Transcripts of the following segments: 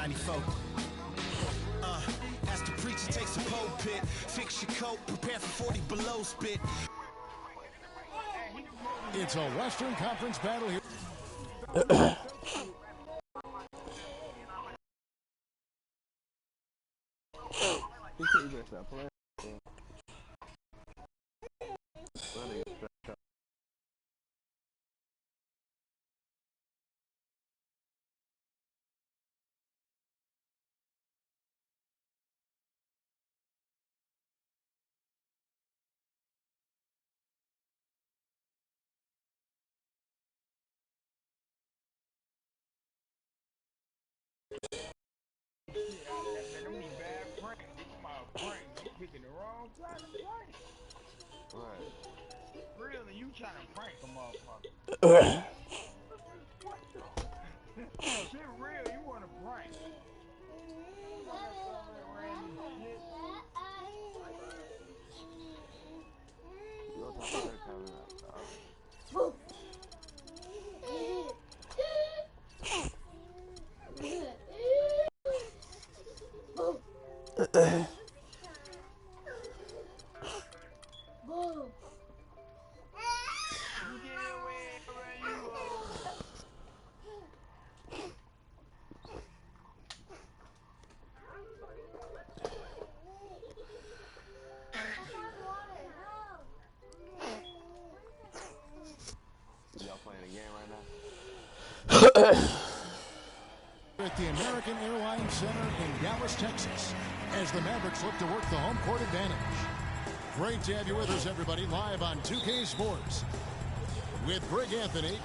94. As the preacher takes a pulpit, fix your coat, prepare for 40 below spit. It's a Western Conference battle here. Picking the wrong time to prank. Right. Really, you trying to prank a motherfucker. If it real, you want to prank. At the American Airlines Center in Dallas, Texas, as the Mavericks look to work the home court advantage. Great to have you with us, everybody, live on 2K Sports with Greg Anthony.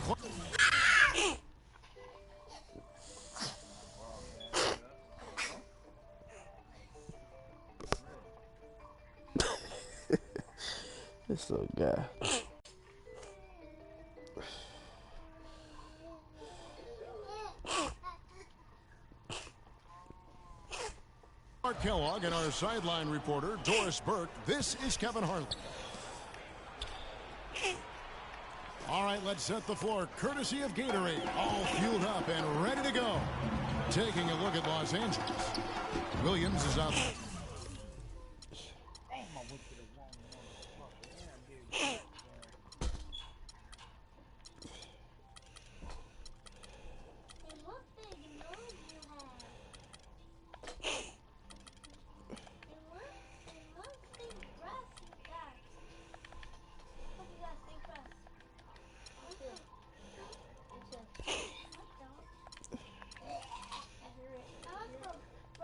This little guy. Mark Kellogg and our sideline reporter, Doris Burke. This is Kevin Harlan. All right, let's set the floor. Courtesy of Gatorade. All fueled up and ready to go. Taking a look at Los Angeles. Williams is out there.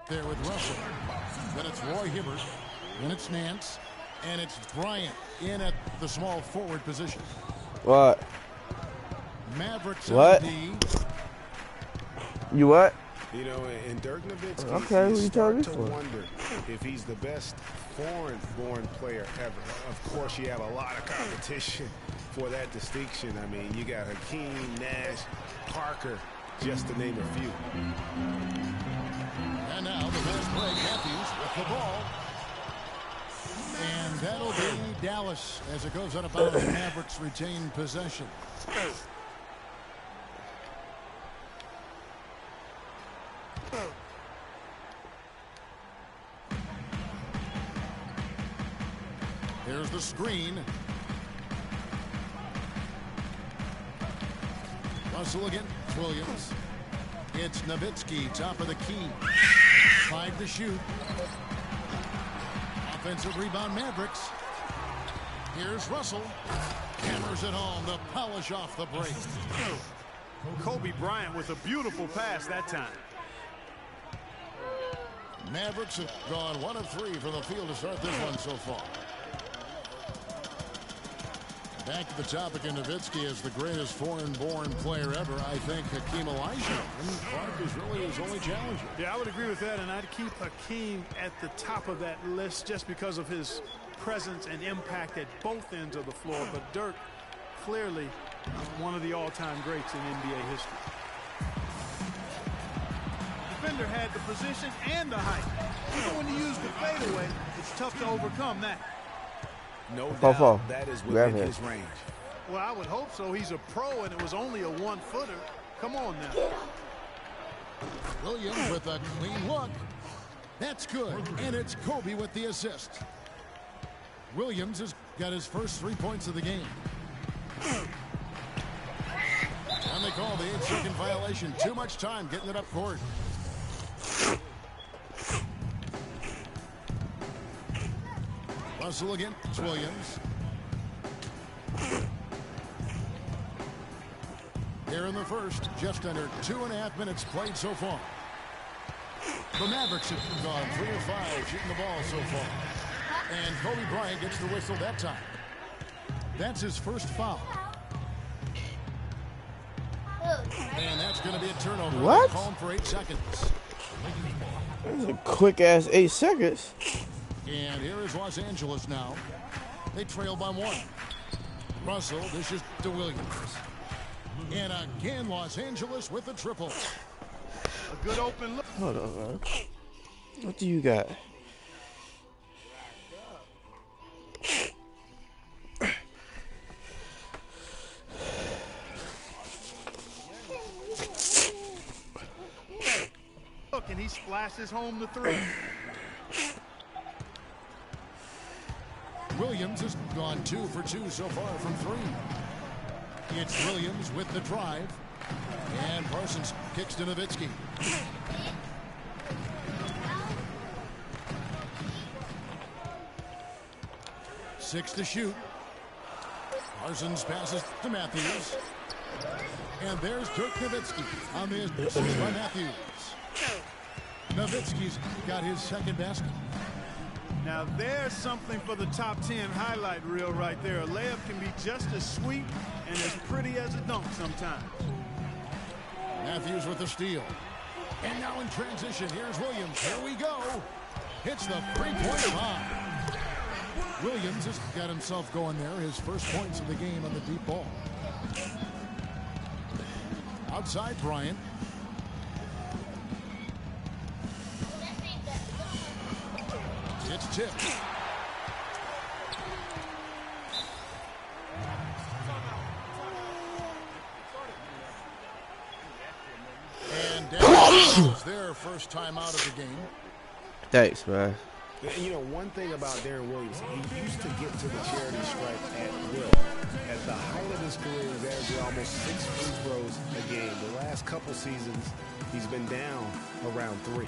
There with Russell. Then it's Roy Hibbert. Then it's Nance. And it's Bryant in at the small forward position. What? Mavericks. What? You what? You know, and Dirk Nowitzki, okay, you you start to for? wonder if he's the best foreign-born player ever. Of course, you have a lot of competition for that distinction. I mean, you got Hakeem, Nash, Parker, just to name a few. And now the fast break. Matthews with the ball. And that'll be Dallas as it goes out of bounds. Mavericks retain possession. Here's the screen. Russell again. Williams. It's Nowitzki, top of the key. 5 to shoot. Offensive rebound, Mavericks. Here's Russell. Hammers it home to polish off the break. Kobe Bryant with a beautiful pass that time. Mavericks have gone 1 of 3 from the field to start this one so far. Back to the topic of Nowitzki as the greatest foreign-born player ever. I think Hakeem Olajuwon Clark is really his only challenger. Yeah, I would agree with that, and I'd keep Hakeem at the top of that list just because of his presence and impact at both ends of the floor. But Dirk, clearly one of the all-time greats in NBA history. Defender had the position and the height. Even when you use the fadeaway, it's tough to overcome that. No doubt that is within his range. Well, I would hope so. He's a pro, and it was only a 1-footer. Come on now. Williams with a clean look. That's good, and it's Kobe with the assist. Williams has got his first 3 points of the game. And they call the 8-second violation. Too much time getting it up court. Russell against Williams. Here in the first, just under 2.5 minutes played so far. The Mavericks have gone 3 of 5 shooting the ball so far. And Kobe Bryant gets the whistle that time. That's his first foul. And that's going to be a turnover. What? Calling for 8 seconds. That's a quick-ass 8 seconds. And here is Los Angeles now. They trail by 1. Russell, this is to Williams. And again, Los Angeles with a triple. A good open look. Hold on, man. What do you got? Look, and he splashes home the 3. Williams has gone 2 for 2 so far from 3. It's Williams with the drive. And Parsons kicks to Nowitzki. Six to shoot. Parsons passes to Matthews. And there's Dirk Nowitzki on the assist by Matthews. Nowitzki's got his second basket. Now there's something for the top 10 highlight reel right there. A layup can be just as sweet and as pretty as a dunk sometimes. Matthews with the steal. And now in transition, here's Williams. Here we go. Hits the 3-point line. Williams has got himself going there. His first points of the game on the deep ball. Outside Bryant. It's tipped. And Darren their first time out of the game. Thanks, man. You know, one thing about Darren Williams, he used to get to the charity stripe at will. At the height of his career, he's averaging almost 6 free throws a game. The last couple seasons, he's been down around 3.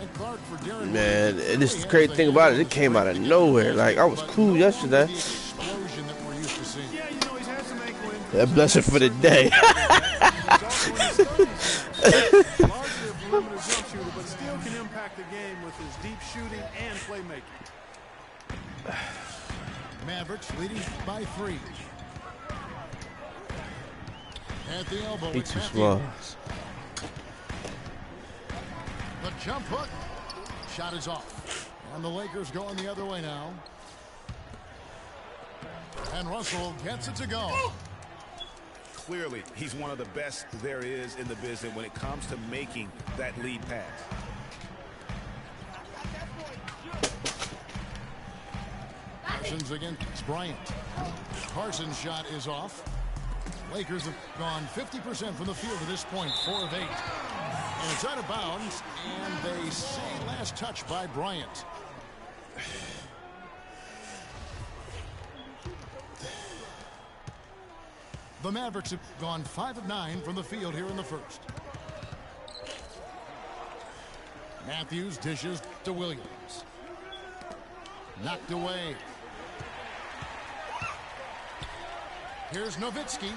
And Clark for Darren Man, Williams. this is the crazy thing about it. It came out of nowhere. Like, I was cool yesterday. The explosion that we're used to seeing. Yeah, you know, he's had some ankle injuries. That blessing for the day. Largely a perimeter jump shooter, but still can impact the game with his deep shooting and playmaking. Mavericks leading by 3. At the elbow, He's it's too Matthews. small. The jump hook. Shot is off. And the Lakers going the other way now. And Russell gets it to go. Clearly, he's one of the best there is in the business when it comes to making that lead pass. Parsons against Bryant. Parsons' shot is off. Lakers have gone 50% from the field to this point, 4 of 8. And it's out of bounds, and they say last touch by Bryant. The Mavericks have gone 5 of 9 from the field here in the first. Matthews dishes to Williams. Knocked away. Here's Nowitzki.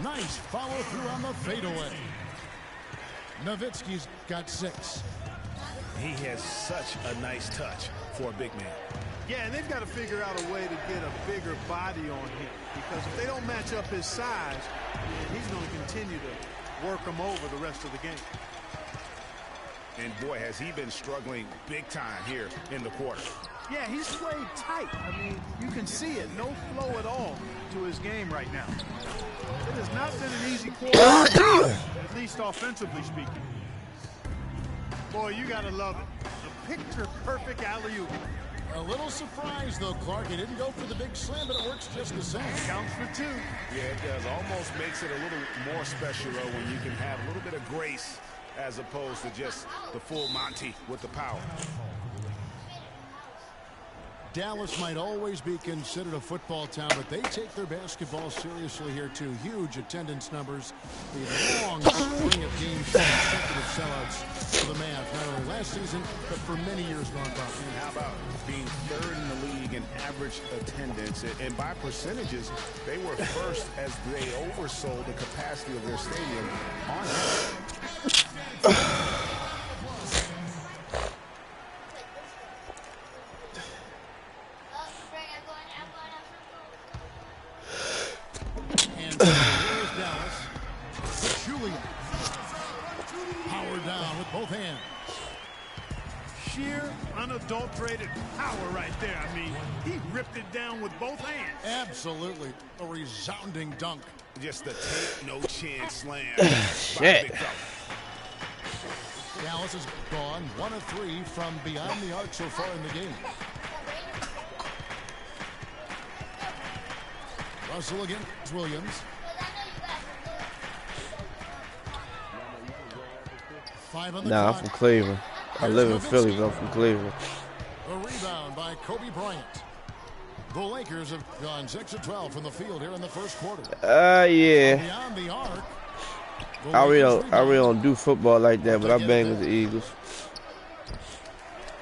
Nice follow through on the fadeaway. Nowitzki's got 6. He has such a nice touch for a big man. Yeah, and they've got to figure out a way to get a bigger body on him, because if they don't match up his size, he's going to continue to work him over the rest of the game. And boy, has he been struggling big time here in the quarter. Yeah, he's played tight. I mean, you can see it. No flow at all to his game right now. It has not been an easy quarter, at least offensively speaking. Boy, you got to love it. A picture-perfect alley-oop. A little surprise, though, Clark. He didn't go for the big slam, but it works just the same. Counts for 2. Yeah, it does. Almost makes it a little more special, though, when you can have a little bit of grace as opposed to just the full Monty with the power. Dallas might always be considered a football town, but they take their basketball seriously here, too. Huge attendance numbers. The long string of games, consecutive sellouts for the Mavs, not only last season, but for many years gone by. And how about being third in the league in average attendance? And by percentages, they were first as they oversold the capacity of their stadium on average. Here's Dallas. Julian. Power down with both hands. Sheer, unadulterated power right there. I mean, he ripped it down with both hands. Absolutely. A resounding dunk. Just a take no chance slam. Shit. Dallas has gone 1 of 3 from beyond the arc so far in the game. Russell against Williams. 5 on the Nah, I'm clock. from Cleveland. I live in Philly, but I'm from Cleveland. A rebound by Kobe Bryant. The Lakers have gone 6 of 12 from the field here in the first quarter. Yeah. Beyond the arc. I really don't do football like that, but I bang with the Eagles.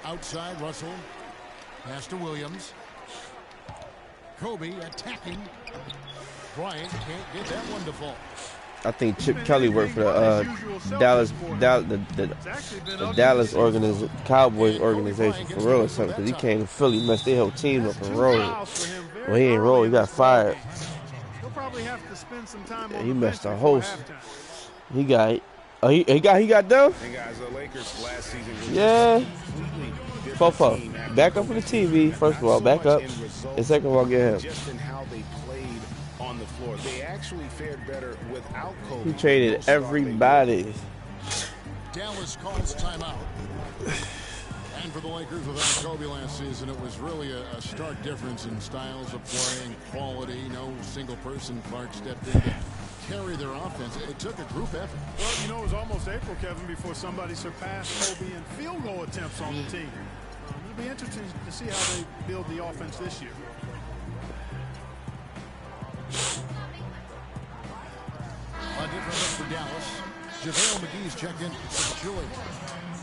Outside, Russell. Pass to Williams. Kobe attacking. Bryant can't get that one to fall. I think Chip Kelly worked for the Dallas Cowboys organization for real or something, because he came to Philly, messed their whole team up and rolled. Well, he ain't rolled, he got fired. He'll probably have to spend some time on He the messed bench the before host. halftime. He got done? And guys, the Lakers last season was Yeah. completely different Fofo, team after back up on the TV, first of all, back up. And second of all, get him. just in how they played on the floor. They actually fared better without Kobe. He traded everybody. Dallas calls timeout. And for the Lakers without Kobe last season, it was really a stark difference in styles of playing, quality. No single person. Clark stepped in to carry their offense. It took a group effort. Well, you know, it was almost April, Kevin, before somebody surpassed Kobe in field goal attempts on the team. It'll be interesting to see how they build the offense this year. A different look for Dallas. JaVale McGee's checked in for Julian.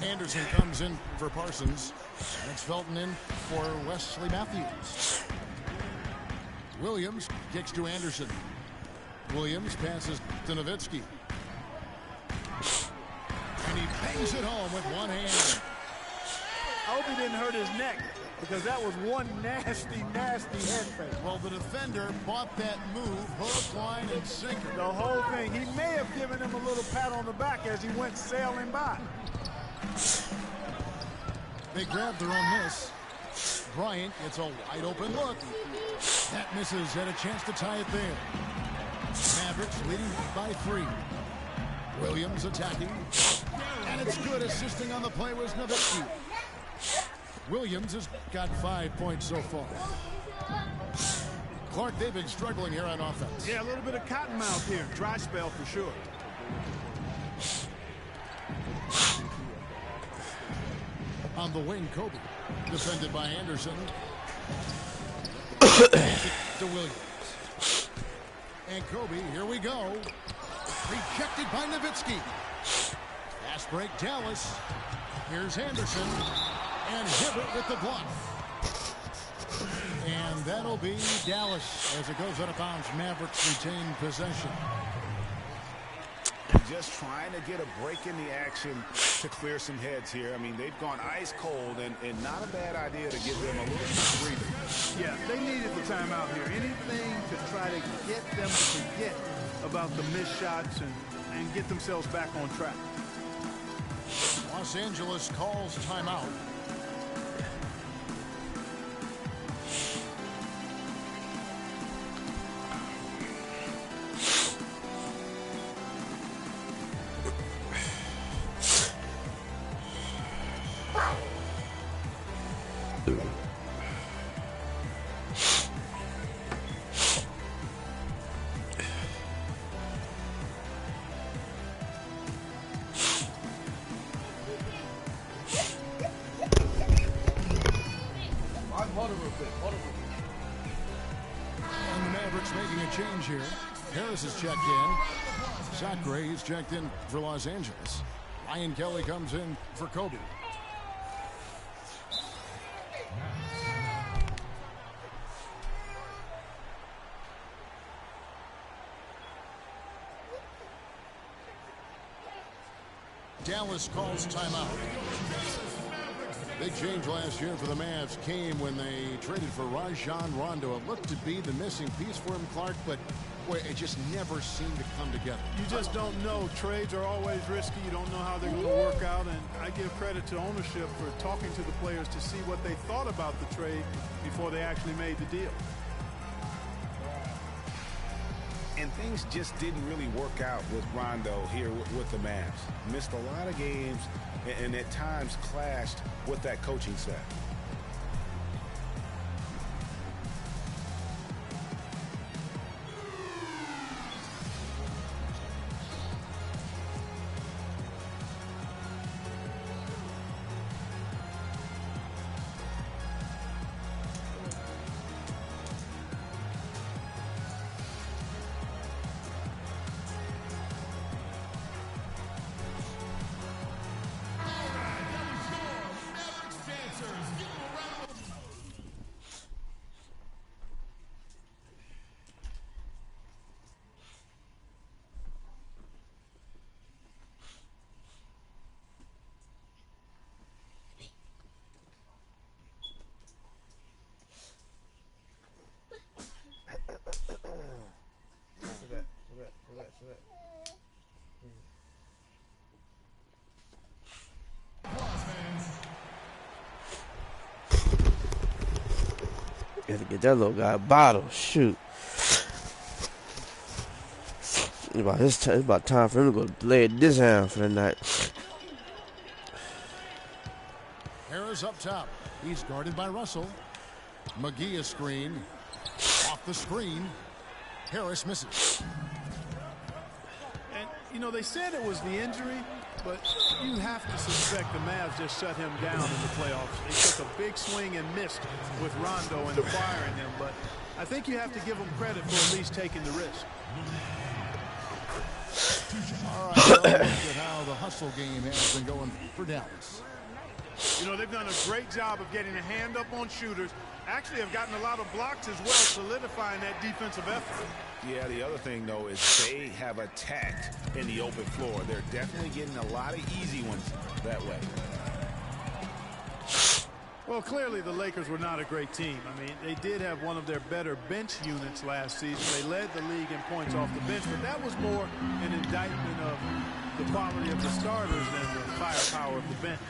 Anderson comes in for Parsons. And it's Felton in for Wesley Matthews. Williams kicks to Anderson. Williams passes to Nowitzki. And he bangs it home with one hand. I hope he didn't hurt his neck, because that was one nasty, nasty head fake. Well, the defender bought that move, hook, line, and sinker. The whole thing. He may have given him a little pat on the back as he went sailing by. They grab their own miss. Bryant gets a wide open look. That misses. Had a chance to tie it there. Mavericks leading by 3. Williams attacking. And it's good. Assisting on the play was Nowitzki. Williams has got 5 points so far. Clark, they've been struggling here on offense. Yeah, a little bit of cotton mouth here. Dry spell for sure. On the wing, Kobe. Defended by Anderson. To Williams. And Kobe, here we go. Rejected by Nowitzki. Fast break, Dallas. Here's Anderson. And Hibbert with the block. And that'll be Dallas as it goes out of bounds. Mavericks retain possession. Just trying to get a break in the action to clear some heads here. I mean, they've gone ice cold, and not a bad idea to give them a little bit of breather. Yeah, they needed the timeout here. Anything to try to get them to forget about the missed shots and get themselves back on track. Los Angeles calls timeout. change here. Harris is checked in. Zach Gray is checked in for Los Angeles. Ryan Kelly comes in for Kobe. Dallas calls timeout. Big change last year for the Mavs came when they traded for Rajon Rondo. It looked to be the missing piece for him, Clark, but boy, it just never seemed to come together. You just don't know. Trades are always risky. You don't know how they're going to work out, and I give credit to ownership for talking to the players to see what they thought about the trade before they actually made the deal. And things just didn't really work out with Rondo here with the Mavs. Missed a lot of games and at times clashed with that coaching staff. Got to get that little guy a bottle. Shoot. It's about time for him to go lay this down for the night. Harris up top. He's guarded by Russell. McGee is screen. Off the screen. Harris misses. And, you know, they said it was the injury, but you have to suspect the Mavs just shut him down in the playoffs. They took a big swing and missed with Rondo and firing him, but I think you have to give him credit for at least taking the risk. All right, well, look at how the hustle game has been going for Dallas. You know, they've done a great job of getting a hand up on shooters. Actually have gotten a lot of blocks as well, solidifying that defensive effort. Yeah, the other thing, though, is they have attacked in the open floor. They're definitely getting a lot of easy ones that way. Well, clearly the Lakers were not a great team. I mean, they did have one of their better bench units last season. They led the league in points off the bench, but that was more an indictment of the quality of the starters than the firepower of the bench.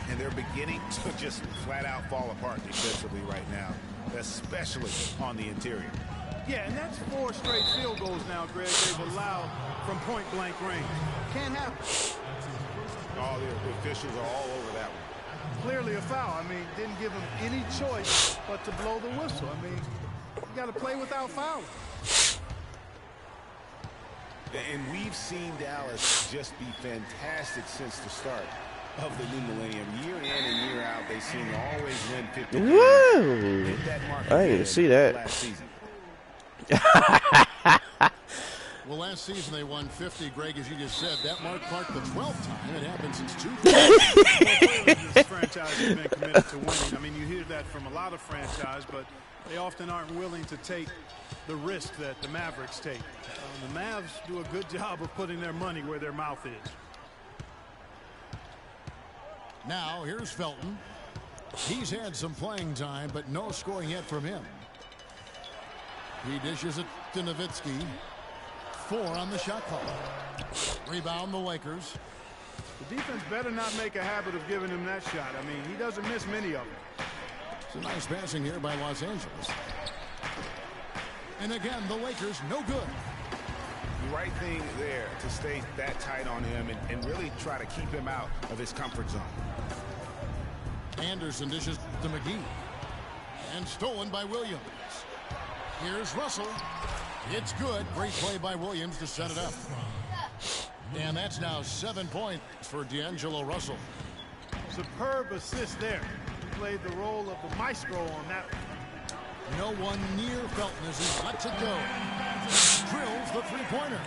And they're beginning to just flat-out fall apart defensively right now, especially on the interior. Yeah, and that's 4 straight field goals now, Greg, they've allowed from point-blank range. Can't happen. All the officials are all over that one. Clearly a foul. I mean, didn't give him any choice but to blow the whistle. I mean, you got to play without fouling. And we've seen Dallas just be fantastic since the start of the new millennium. Year in and year out, they seem to always win 50 games. Woo! I didn't even see that. Last season. Well, last season they won 50, Greg, as you just said. That marked Clark the 12th time it happened since 2000. This franchise has been committed to winning. I mean, you hear that from a lot of franchises, but they often aren't willing to take the risk that the Mavericks take. The Mavs do a good job of putting their money where their mouth is. Now, here's Felton. He's had some playing time, but no scoring yet from him. He dishes it to Nowitzki. 4 on the shot clock. Rebound the Lakers. The defense better not make a habit of giving him that shot. I mean, he doesn't miss many of them. It's a nice passing here by Los Angeles. And again, the Lakers no good. The right thing there to stay that tight on him and really try to keep him out of his comfort zone. Anderson dishes to McGee. And stolen by Williams. Here's Russell. It's good. Great play by Williams to set it up. And that's now 7 points for D'Angelo Russell. Superb assist there. He played the role of the maestro on that one. No one near Felton as he lets it go. Drills the three-pointer.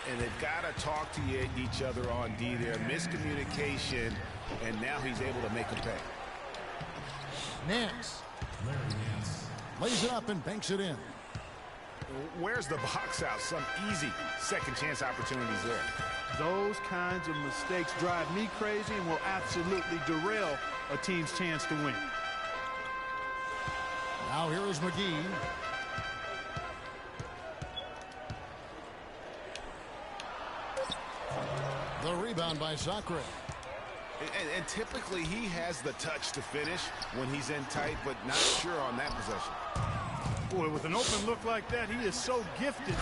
And they've got to talk to each other on D there. Miscommunication, and now he's able to make them pay. Nance lays it up and banks it in. Where's the box out? Some easy second chance opportunities there. Those kinds of mistakes drive me crazy and will absolutely derail a team's chance to win. Now here is McGee. The rebound by Sacre. And typically he has the touch to finish when he's in tight, but not sure on that possession. Boy, with an open look like that, he is so gifted.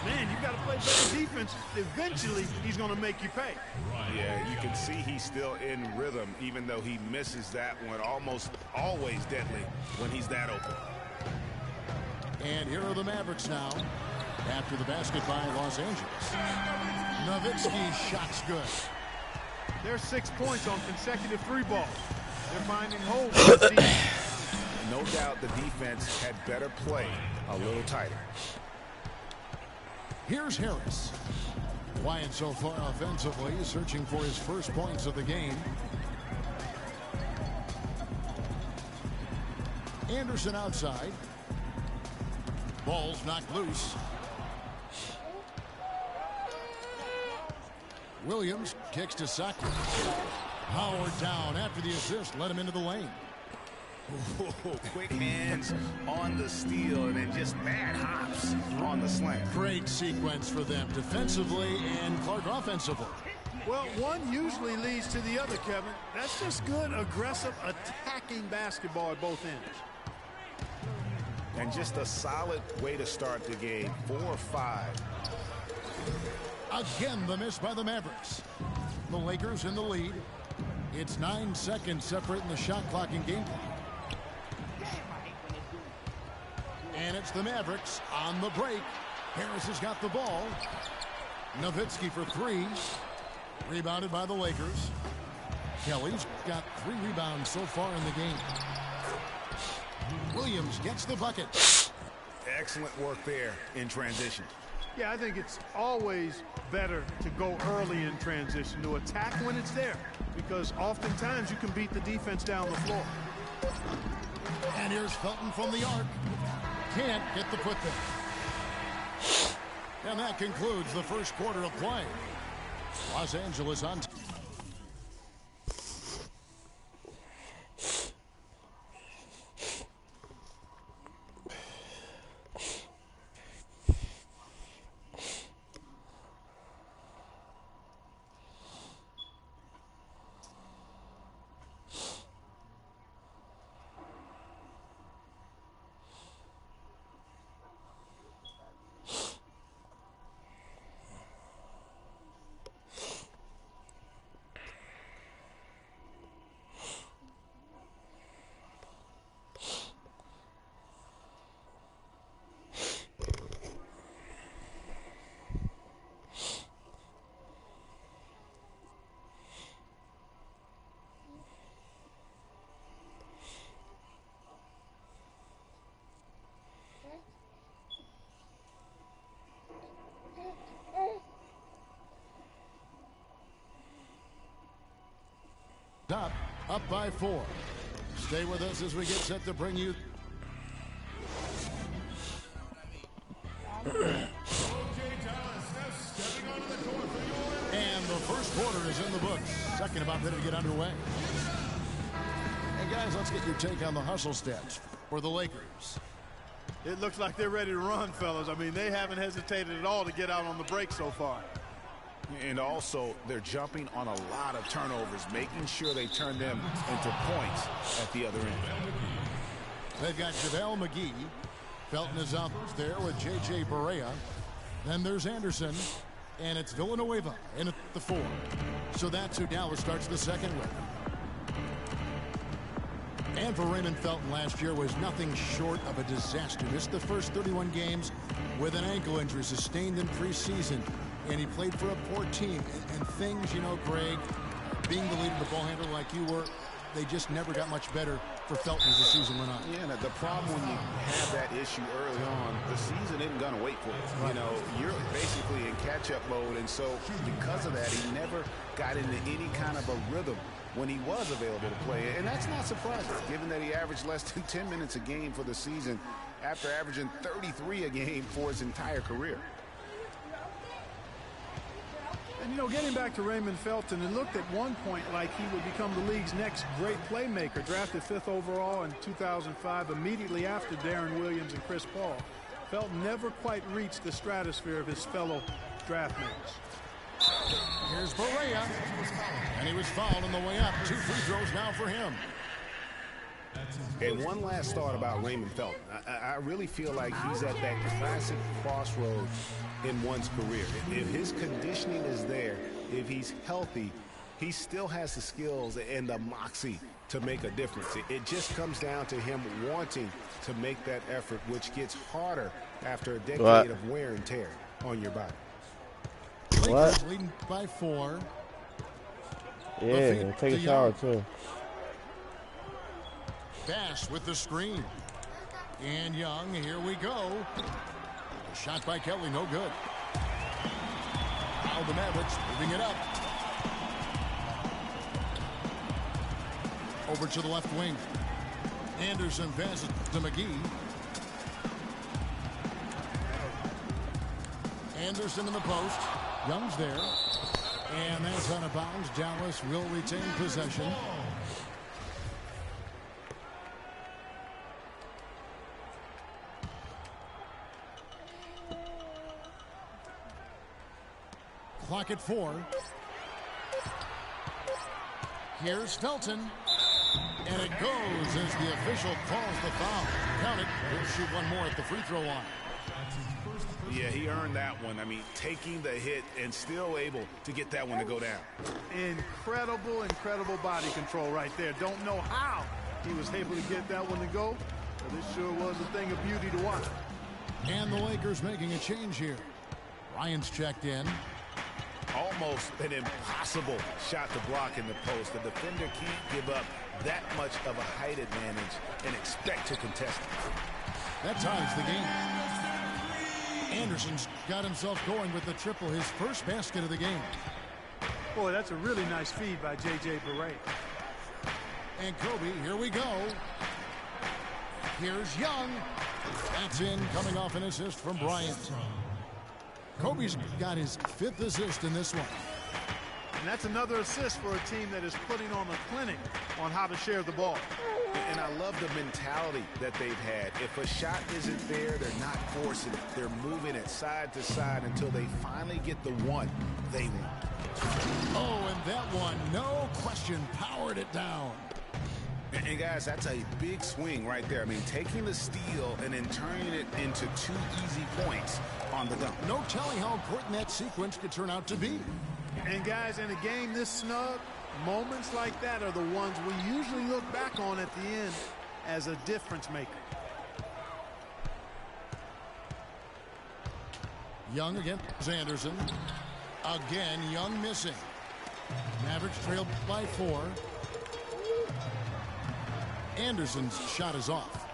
Man, you've got to play better defense. Eventually, he's going to make you pay. Yeah, you can see he's still in rhythm, even though he misses that one. Almost always deadly when he's that open. And here are the Mavericks now. After the basket by Los Angeles. Nowitzki's shot's good. There's 6 points on consecutive three balls. They're finding holes. No doubt the defense had better play a little tighter. Here's Harris. Quiet so far offensively, searching for his first points of the game. Anderson outside. Ball's knocked loose. Williams kicks to Sacre. Howard down after the assist, let him into the lane. Quick hands on the steal and then just bad hops on the slant. Great sequence for them defensively and Clark offensively. Well, one usually leads to the other, Kevin. That's just good, aggressive, attacking basketball at both ends. And just a solid way to start the game. 4 or 5. Again, the miss by the Mavericks. The Lakers in the lead. It's 9 seconds separating the shot clock and game clock. And it's the Mavericks on the break. Harris has got the ball. Nowitzki for 3. Rebounded by the Lakers. Kelly's got 3 rebounds so far in the game. Williams gets the bucket. Excellent work there in transition. Yeah, I think it's always better to go early in transition, to attack when it's there, because oftentimes you can beat the defense down the floor. And here's Felton from the arc. Can't get the put there. And that concludes the first quarter of play. Los Angeles on top. Up by 4. Stay with us as we get set to bring you. And the first quarter is in the books. Second about ready to get underway. And guys, let's get your take on the hustle stats for the Lakers. It looks like they're ready to run, fellas. I mean, they haven't hesitated at all to get out on the break so far. And also, they're jumping on a lot of turnovers, making sure they turn them into points at the other end. They've got JaVale McGee. Felton is out there with J.J. Barea. Then there's Anderson. And it's Villanueva in at the 4. So that's who Dallas starts the second with. And for Raymond Felton last year was nothing short of a disaster. Missed the first 31 games with an ankle injury sustained in preseason. And he played for a poor team. And things, you know, Greg, being the leader, the ball handler like you were, they just never got much better for Felton as the season went on. Yeah, the problem when you have that issue early on, the season isn't going to wait for it. Right. You know, you're basically in catch-up mode, and so because of that, he never got into any kind of a rhythm when he was available to play. And that's not surprising, given that he averaged less than 10 minutes a game for the season after averaging 33 a game for his entire career. And, you know, getting back to Raymond Felton, it looked at one point like he would become the league's next great playmaker, drafted 5th overall in 2005, immediately after Darren Williams and Chris Paul. Felton never quite reached the stratosphere of his fellow draft mates. Here's Barea, and he was fouled on the way up. 2 free throws now for him. And one last thought about Raymond Felton. I really feel like he's at that classic crossroads in one's career. If his conditioning is there, if he's healthy, he still has the skills and the moxie to make a difference. It just comes down to him wanting to make that effort, which gets harder after a decade of wear and tear on your body. Lakers leading by 4. Yeah, take a shower too. Bass with the screen. And Young, here we go. Shot by Kelly, no good. Now the Mavericks moving it up. Over to the left wing. Anderson passes to McGee. Anderson in the post. Young's there. And that's out of bounds. Dallas will retain possession. Clock at 4. Here's Felton. And it goes as the official calls the foul. Count it. He'll shoot one more at the free throw line. Yeah, he earned that one. I mean, taking the hit and still able to get that one to go down. Incredible body control right there. Don't know how he was able to get that one to go, but it sure was a thing of beauty to watch. And the Lakers making a change here. Ryan's checked in. Almost an impossible shot to block in the post. The defender can't give up that much of a height advantage and expect to contest it. That ties the game. Anderson's got himself going with the triple, his first basket of the game. Boy, that's a really nice feed by J.J. Barea. And Kobe, here we go. Here's Young. That's in, coming off an assist from Bryant. Kobe's got his 5th assist in this one. And that's another assist for a team that is putting on a clinic on how to share the ball. And I love the mentality that they've had. If a shot isn't there, they're not forcing it. They're moving it side to side until they finally get the one they want. Oh, and that one, no question, powered it down. And guys, that's a big swing right there. I mean, taking the steal and then turning it into 2 easy points on the dunk. No telling how important that sequence could turn out to be. And guys, in a game this snug, moments like that are the ones we usually look back on at the end as a difference maker. Young against Anderson. Again, Young missing. Mavericks trailed by 4. Anderson's shot is off.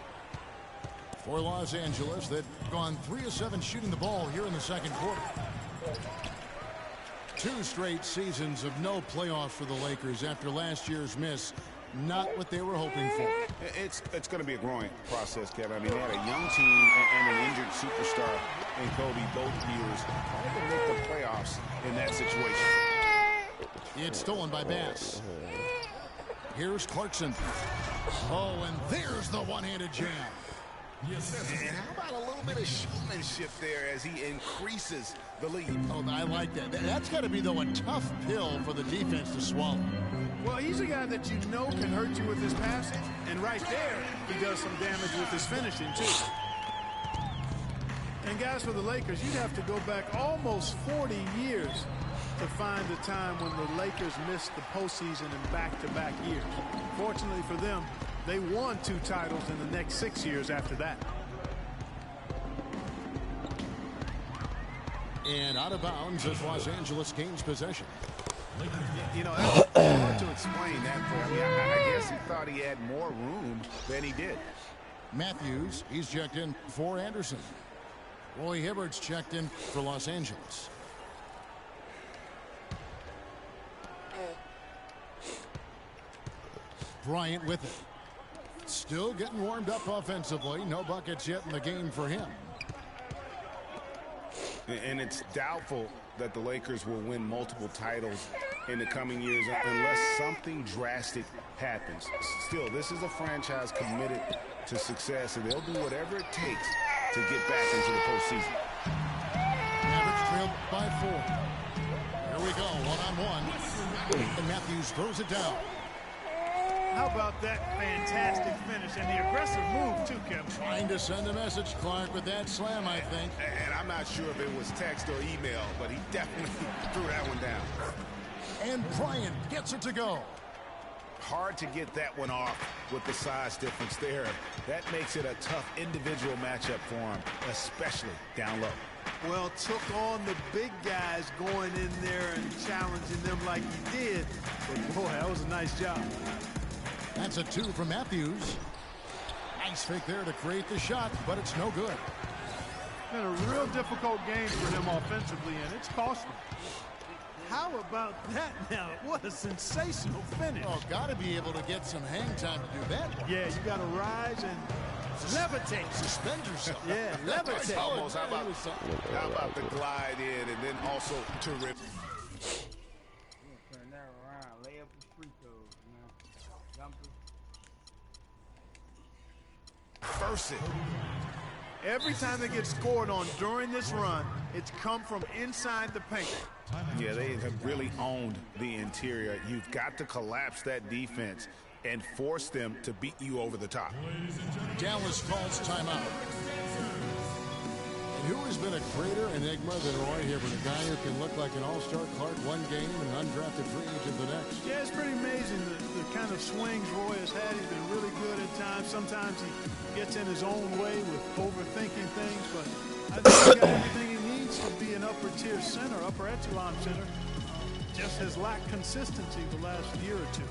For Los Angeles, they've gone 3 of 7 shooting the ball here in the second quarter. 2 straight seasons of no playoffs for the Lakers after last year's miss. Not what they were hoping for. It's going to be a growing process, Kevin. I mean, they had a young team and an injured superstar in Kobe both years. Hard to make the playoffs in that situation. It's stolen by Bass. Here's Clarkson. Oh, and there's the one-handed jam. And how about a little bit of showmanship there as he increases the lead? Oh, I like that. That's got to be, though, a tough pill for the defense to swallow. Well, he's a guy that you know can hurt you with his passing, and right there, he does some damage with his finishing, too. And guys, for the Lakers, you'd have to go back almost 40 years to find a time when the Lakers missed the postseason in back-to-back years. Fortunately for them, they won 2 titles in the next 6 years after that. And out of bounds as Los Angeles gains possession. You know, that's hard to explain that play. I mean, I guess he thought he had more room than he did. Matthews, he's checked in for Anderson. Roy Hibbert's checked in for Los Angeles. Bryant with it. Still getting warmed up offensively. No buckets yet in the game for him. And it's doubtful that the Lakers will win multiple titles in the coming years unless something drastic happens. Still, this is a franchise committed to success, and they'll do whatever it takes to get back into the postseason. Mavericks trailed by 4. Here we go, one-on-one. And Matthews throws it down. How about that fantastic finish and the aggressive move, too, Kevin? Trying to send a message, Clark, with that slam, I think. And I'm not sure if it was text or email, but he definitely threw that one down. And Bryant gets it to go. Hard to get that one off with the size difference there. That makes it a tough individual matchup for him, especially down low. Well, took on the big guys going in there and challenging them like he did. But, boy, that was a nice job. That's a 2 from Matthews. Nice fake there to create the shot, but it's no good. Been a real difficult game for him offensively, and it's costly. How about that now? What a sensational finish. Oh, got to be able to get some hang time to do that. Yeah, you got to rise and levitate. Suspend yourself. Yeah, levitate. Almost. How about the glide in and then also to rip? Turn that around. Lay up the free throws, man. Jumpers. First it. Every time they get scored on during this run, it's come from inside the paint. Yeah, they have really owned the interior. You've got to collapse that defense and force them to beat you over the top. Dallas calls timeout. And who has been a greater enigma than Roy Hibbert, a guy who can look like an all-star Clark one game and an undrafted free agent the next? Yeah, it's pretty amazing the kind of swings Roy has had. He's been really good at times. Sometimes he gets in his own way with overthinking things, but I think he's got everything he needs to be an upper-tier center, upper echelon center. Just has lacked consistency the last year or two.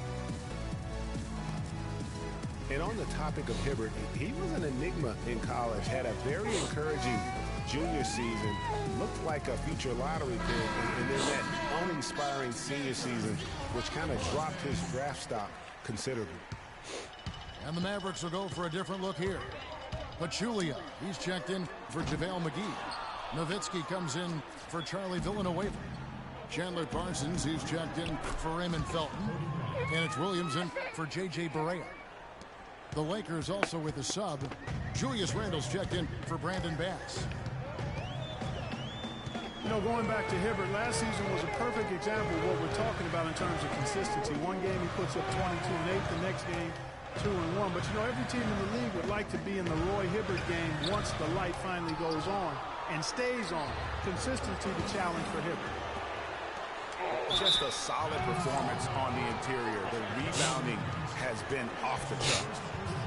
And on the topic of Hibbert, he was an enigma in college, had a very encouraging junior season, looked like a future lottery pick, and then that uninspiring senior season, which kind of dropped his draft stock considerably. And the Mavericks will go for a different look here. Pachulia, he's checked in for JaVale McGee. Nowitzki comes in for Charlie Villanueva. Chandler Parsons, he's checked in for Raymond Felton. And it's Williams in for J.J. Barea. The Lakers also with a sub. Julius Randle's checked in for Brandon Bass. You know, going back to Hibbert, last season was a perfect example of what we're talking about in terms of consistency. One game he puts up 22 and 8, the next game 2 and 1. But you know, every team in the league would like to be in the Roy Hibbert game once the light finally goes on and stays on. Consistency the challenge for Hibbert. Just a solid performance on the interior. The rebounding has been off the charts.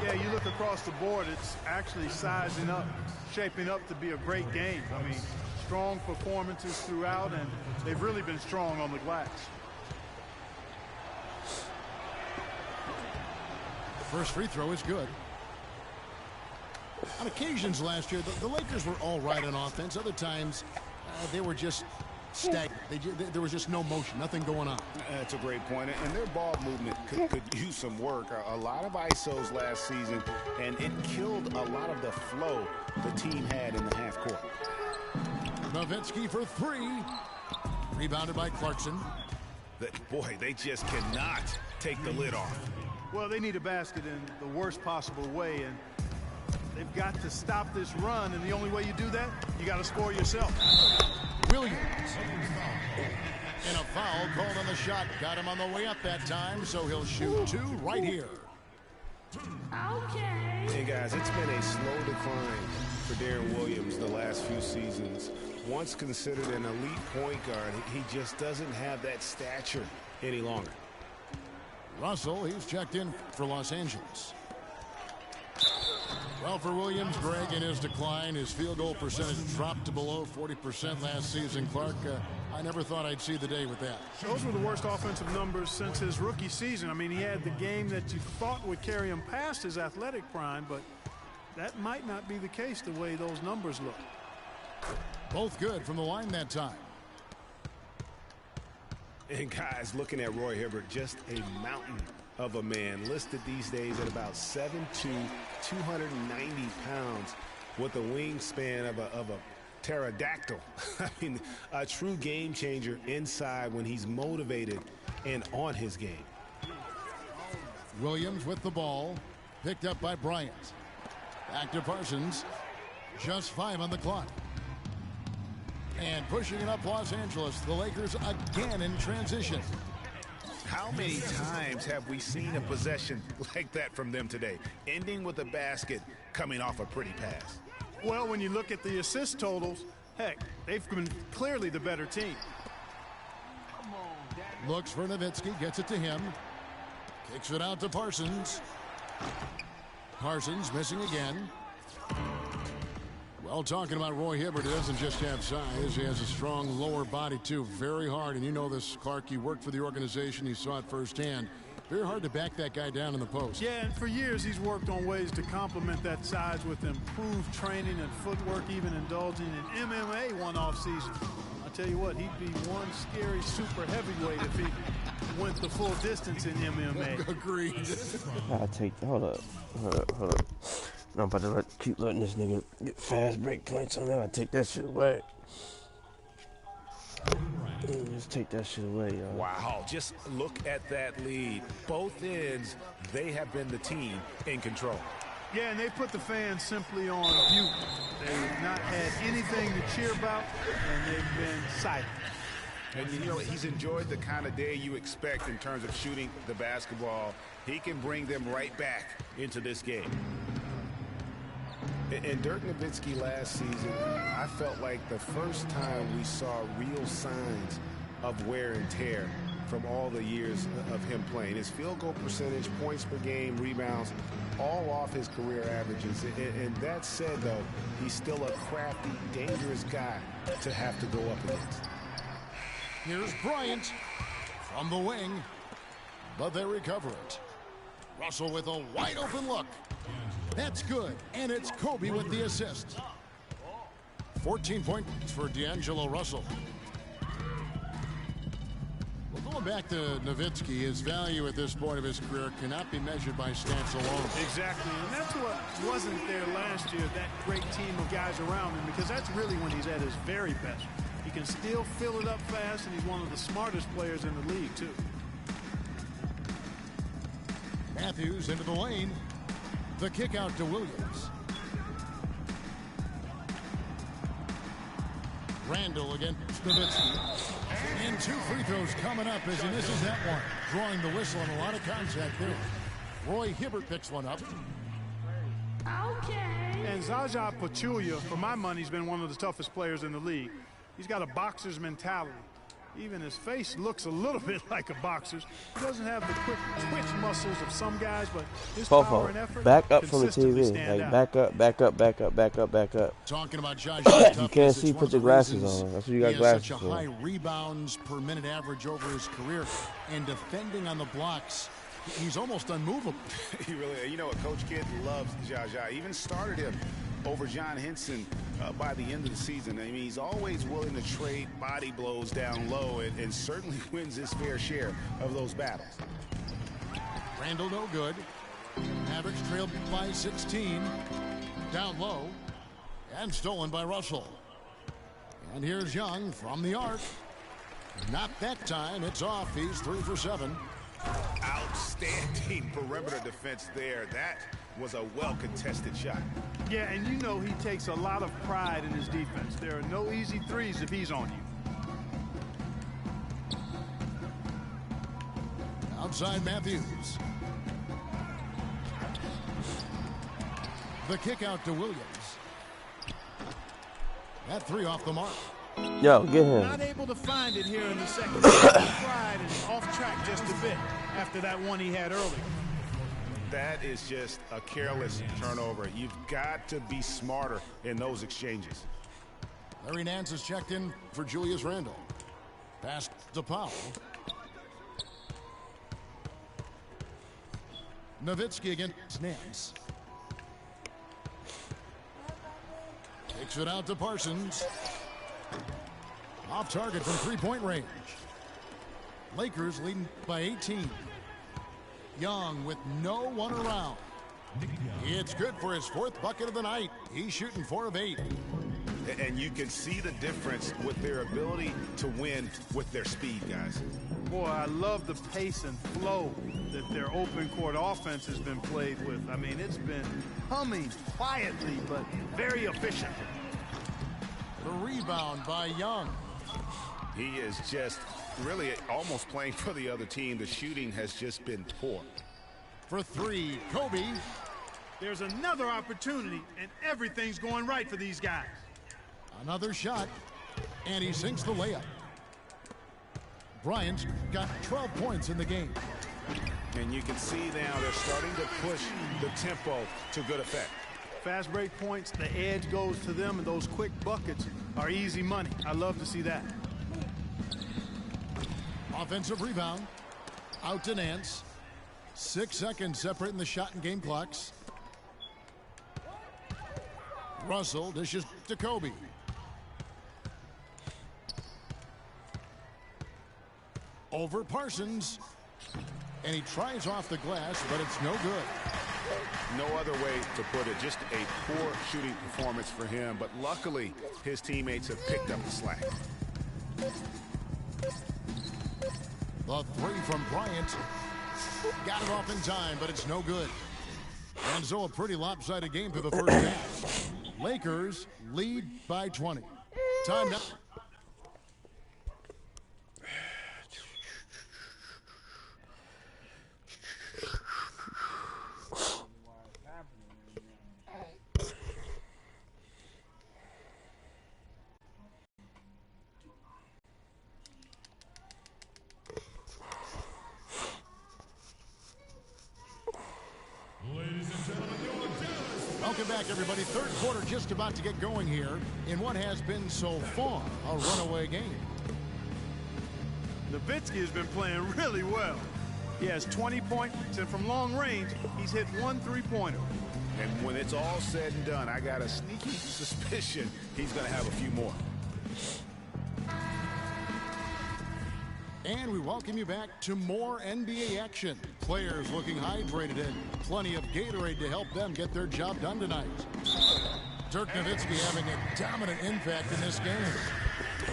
Yeah, you look across the board, it's actually sizing up, shaping up to be a great game. I mean, strong performances throughout, and they've really been strong on the glass. First free throw is good. On occasions last year, the Lakers were all right on offense. Other times, they were just stagnant. There was just no motion, nothing going on. That's a great point. And their ball movement could use some work. A lot of ISOs last season, and it killed a lot of the flow the team had in the half court. Nowitzki for 3. Rebounded by Clarkson. Boy, they just cannot take the lid off. Well, they need a basket in the worst possible way, and they've got to stop this run, and the only way you do that, you got to score yourself. Williams. And a foul called on the shot. Got him on the way up that time, so he'll shoot 2 right here. Okay. Hey, guys, it's been a slow decline for Darren Williams the last few seasons. Once considered an elite point guard, he just doesn't have that stature any longer. Russell, he's checked in for Los Angeles. Well, for Williams, Greg, in his decline, his field goal percentage dropped to below 40% last season. Clark, I never thought I'd see the day with that. Those were the worst offensive numbers since his rookie season. I mean, he had the game that you thought would carry him past his athletic prime, but that might not be the case the way those numbers look. Both good from the line that time. And guys, looking at Roy Hibbert, just a mountain of a man, listed these days at about 7'2", 290 pounds, with a wingspan of a pterodactyl. I mean, a true game changer inside when he's motivated and on his game. Williams with the ball, picked up by Bryant. Back to Parsons. Just 5 on the clock. And pushing it up Los Angeles, the Lakers again in transition. How many times have we seen a possession like that from them today, ending with a basket coming off a pretty pass? Well, when you look at the assist totals, heck, they've been clearly the better team. Looks for Nowitzki, gets it to him. Kicks it out to Parsons. Parsons missing again. Well, talking about Roy Hibbert, he doesn't just have size. He has a strong lower body, too. Very hard. And you know this, Clark. He worked for the organization. He saw it firsthand. Very hard to back that guy down in the post. Yeah, and for years he's worked on ways to complement that size with improved training and footwork, even indulging in MMA one off season. I tell you what, he'd be one scary super heavyweight if he went the full distance in MMA. Agreed. I take. Hold up. I'm about to keep letting this nigga get fast break points on that. I take that shit away. Just take that shit away, y'all. Wow, just look at that lead. Both ends, they have been the team in control. Yeah, and they put the fans simply on mute. They've not had anything to cheer about, and they've been silent. And you know, he's enjoyed the kind of day you expect in terms of shooting the basketball. He can bring them right back into this game. And Dirk Nowitzki last season, I felt like the first time we saw real signs of wear and tear from all the years of him playing. His field goal percentage, points per game, rebounds, all off his career averages. And that said, though, he's still a crafty, dangerous guy to have to go up against. Here's Bryant from the wing, but they recover it. Russell with a wide open look. That's good, and it's Kobe with the assist. 14 points for D'Angelo Russell. Well, going back to Nowitzki, his value at this point of his career cannot be measured by stats alone. Exactly, and that's what wasn't there last year, that great team of guys around him, because that's really when he's at his very best. He can still fill it up fast, and he's one of the smartest players in the league, too. Matthews into the lane. The kick out to Williams. Randall against Nowitzki. And 2 free throws coming up as he misses that one. Drawing the whistle and a lot of contact there. Roy Hibbert picks one up. Okay. And Zaza Pachulia, for my money, has been one of the toughest players in the league. He's got a boxer's mentality. Even his face looks a little bit like a boxer's. He doesn't have the quick twitch muscles of some guys, but his power and effort back up from the TV. Like back up. Talking about Josh, you can't see, put your glasses on. That's what you got glasses for. Such a high rebounds per minute average over his career, and defending on the blocks, he's almost unmovable. He really, you know what, Coach Kidd loves Jaja. Even started him over John Henson by the end of the season. I mean, he's always willing to trade body blows down low and certainly wins his fair share of those battles. Randall no good. Mavericks trailed by 16. Down low. And stolen by Russell. And here's Young from the arc. Not that time. It's off. He's 3 for 7. Outstanding perimeter defense there. That was a well-contested shot. Yeah, and you know he takes a lot of pride in his defense. There are no easy threes if he's on you. Outside Matthews. The kick out to Williams. That 3 off the mark. Yo, get him. Not able to find it here in the second. Tried and off track just a bit after that one he had earlier. That is just a careless turnover. You've got to be smarter in those exchanges. Larry Nance is checked in for Julius Randle. Pass to Powell. Nowitzki against Nance. Takes it out to Parsons. Off target from three-point range. Lakers leading by 18. Young with no one around. It's good for his fourth bucket of the night. He's shooting 4 of 8. And you can see the difference with their ability to win with their speed, guys. Boy, I love the pace and flow that their open court offense has been played with. I mean, it's been humming quietly, but very efficient. The rebound by Young. He is just really almost playing for the other team. The shooting has just been poor. For 3, Kobe. There's another opportunity, and everything's going right for these guys. Another shot, and he sinks the layup. Bryant's got 12 points in the game. And you can see now they're starting to push the tempo to good effect. Fast break points, the edge goes to them, and those quick buckets are easy money. I love to see that. Offensive rebound. Out to Nance. 6 seconds separating the shot and game clocks. Russell dishes to Kobe. Over Parsons. And he tries off the glass, but it's no good. No other way to put it. Just a poor shooting performance for him. But luckily, his teammates have picked up the slack. The 3 from Bryant. Got it off in time, but it's no good. And so a pretty lopsided game through the first half. Lakers lead by 20. Time now. Welcome back, everybody. Third quarter just about to get going here in what has been so far a runaway game. Nowitzki has been playing really well. He has 20 points, and from long range, he's hit 1 3-pointer. And when it's all said and done, I got a sneaky suspicion he's going to have a few more. And we welcome you back to more NBA action. Players looking hydrated and plenty of Gatorade to help them get their job done tonight. Dirk Nowitzki having a dominant impact in this game.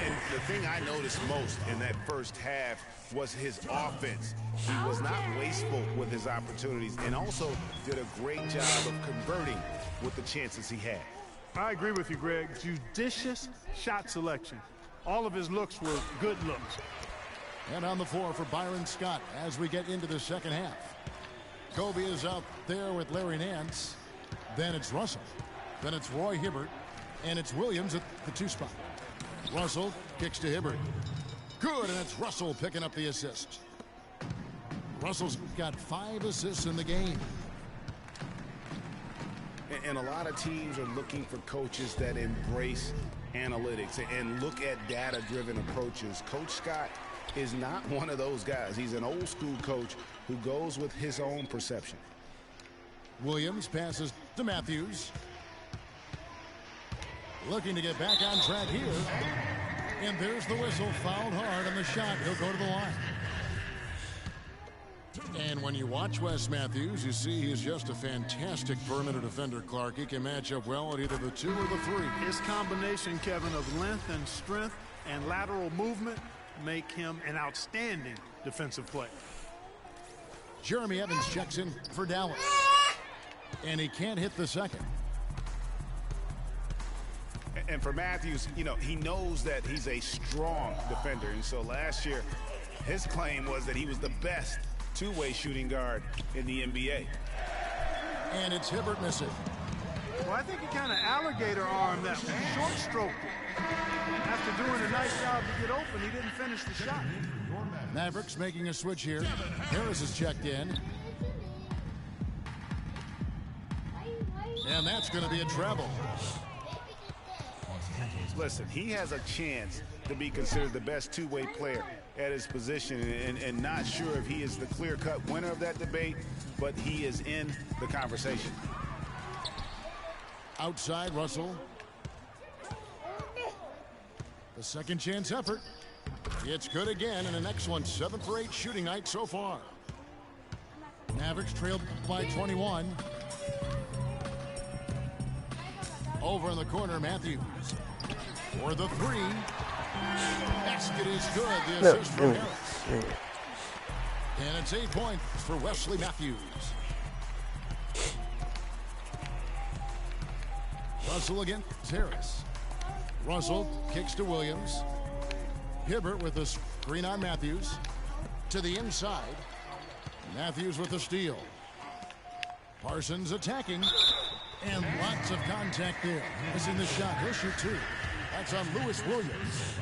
And the thing I noticed most in that first half was his offense. He was not wasteful with his opportunities and also did a great job of converting with the chances he had. I agree with you, Greg. Judicious shot selection. All of his looks were good looks. And on the floor for Byron Scott as we get into the second half. Kobe is out there with Larry Nance. Then it's Russell. Then it's Roy Hibbert. And it's Williams at the 2 spot. Russell kicks to Hibbert. Good, and it's Russell picking up the assist. Russell's got 5 assists in the game. And a lot of teams are looking for coaches that embrace analytics and look at data-driven approaches. Coach Scott is not one of those guys. He's an old-school coach who goes with his own perception. Williams passes to Matthews. Looking to get back on track here. And there's the whistle. Fouled hard on the shot. He'll go to the line. And when you watch Wes Matthews, you see he's just a fantastic perimeter defender, Clark. He can match up well at either the 2 or the 3. His combination, Kevin, of length and strength and lateral movement make him an outstanding defensive player. Jeremy Evans checks in for Dallas. And he can't hit the second. And for Matthews, you know, he knows that he's a strong defender. And so last year, his claim was that he was the best two-way shooting guard in the NBA. And it's Hibbert missing. Well, I think he kind of alligator armed that one, short-stroked it. After doing a nice job to get open, he didn't finish the shot. Mavericks making a switch here. Harris is checked in. And that's going to be a travel. Listen, he has a chance to be considered the best two-way player at his position, and not sure if he is the clear-cut winner of that debate, but he is in the conversation. Outside, Russell. The second chance effort. It's good again, and the next one, 7 for 8 shooting night so far. Mavericks trailed by 21. Over in the corner, Matthews. For the three. Basket is good. The assist from Harris. And it's 8 points for Wesley Matthews. Russell against Harris. Russell kicks to Williams. Hibbert with a screen on Matthews. To the inside. Matthews with the steal. Parsons attacking. And lots of contact there. Missing the shot. He'll shoot 2. That's on Lewis Williams.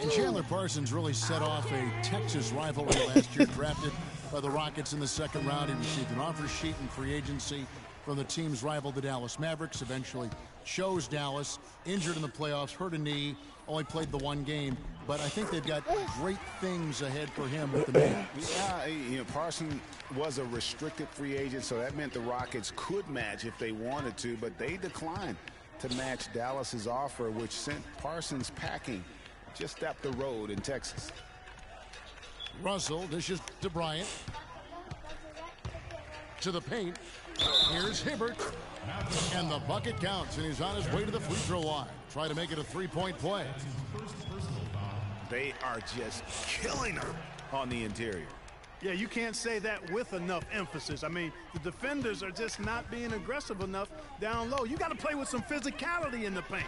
And Chandler Parsons really set off a Texas rivalry last year, drafted by the Rockets in the second round. He received an offer sheet in free agency from the team's rival, the Dallas Mavericks. Eventually chose Dallas, injured in the playoffs, hurt a knee, only played the one game. But I think they've got great things ahead for him with the Mavs. Yeah, you know, Parsons was a restricted free agent, so that meant the Rockets could match if they wanted to, but they declined to match Dallas's offer, which sent Parsons packing just up the road in Texas. Russell dishes to Bryant. To the paint. Here's Hibbert. And the bucket counts, and he's on his way to the free throw line. Try to make it a three-point play. They are just killing them on the interior. Yeah, you can't say that with enough emphasis. I mean, the defenders are just not being aggressive enough down low. You got to play with some physicality in the paint.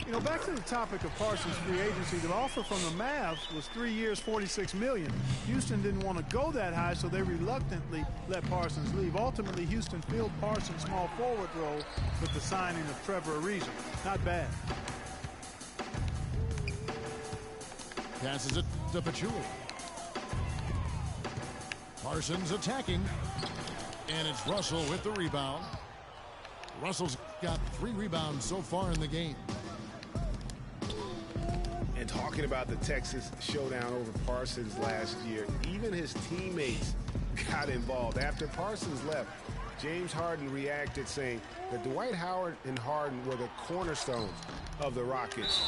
You know, back to the topic of Parsons' free agency, the offer from the Mavs was 3 years, $46 million. Houston didn't want to go that high, so they reluctantly let Parsons leave. Ultimately, Houston filled Parsons' small forward role with the signing of Trevor Ariza. Not bad. Passes it to Pachulia. Parsons attacking. And it's Russell with the rebound. Russell's got 3 rebounds so far in the game. And talking about the Texas showdown over Parsons last year, even his teammates got involved. After Parsons left, James Harden reacted saying that Dwight Howard and Harden were the cornerstones of the Rockets.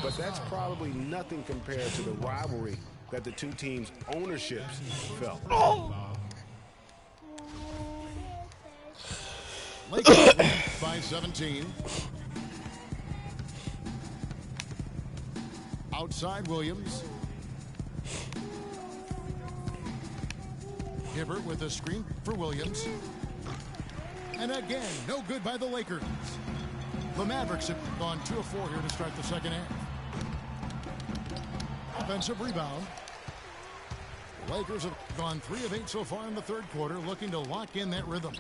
But that's probably nothing compared to the rivalry that the two teams' ownerships felt. Lakers by 17. Outside Williams. Hibbert with a screen for Williams. And again, no good by the Lakers. The Mavericks have gone 2 of 4 here to start the second half. Offensive rebound. The Lakers have gone 3 of 8 so far in the third quarter, looking to lock in that rhythm.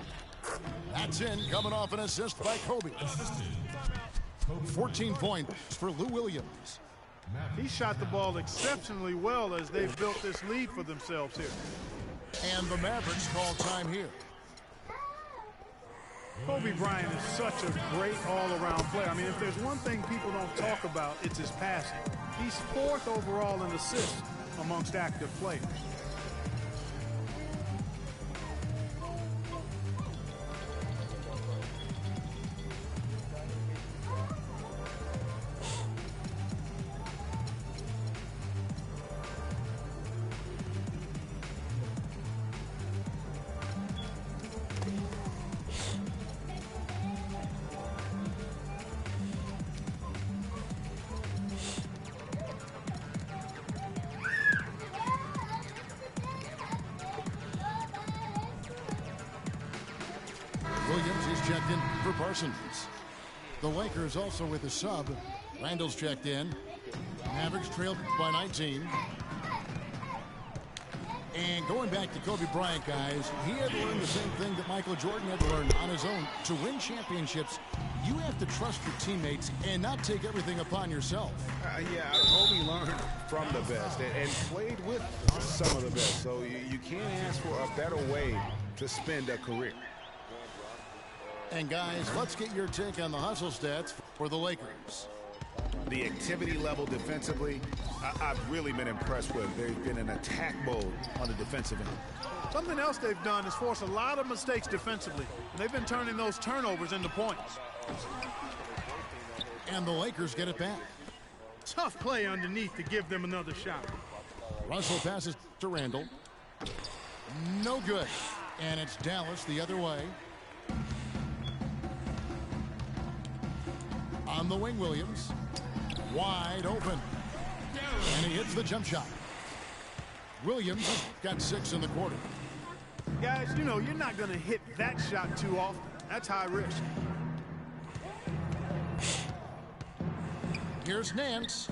That's in, coming off an assist by Kobe. 14 points for Lou Williams. He shot the ball exceptionally well as they've built this lead for themselves here. And the Mavericks call time here. Kobe Bryant is such a great all-around player. I mean, if there's one thing people don't talk about, it's his passing. He's 4th overall in assists amongst active players. Williams is checked in for Parsons. The Lakers also with a sub. Randall's checked in. Mavericks trailed by 19. And going back to Kobe Bryant, guys, he had to learn the same thing that Michael Jordan had to learn on his own. To win championships, you have to trust your teammates and not take everything upon yourself. Yeah, Kobe learned from the best and played with some of the best. So you can't ask for a better way to spend a career. And guys, let's get your take on the hustle stats for the Lakers. The activity level defensively, I've really been impressed with. They've been in attack mode on the defensive end. Something else they've done is force a lot of mistakes defensively. They've been turning those turnovers into points. And the Lakers get it back. Tough play underneath to give them another shot. Russell passes to Randall. No good. And it's Dallas the other way. On the wing, Williams. Wide open. And he hits the jump shot. Williams got 6 in the quarter. Guys, you know, you're not going to hit that shot too often. That's high risk. Here's Nance.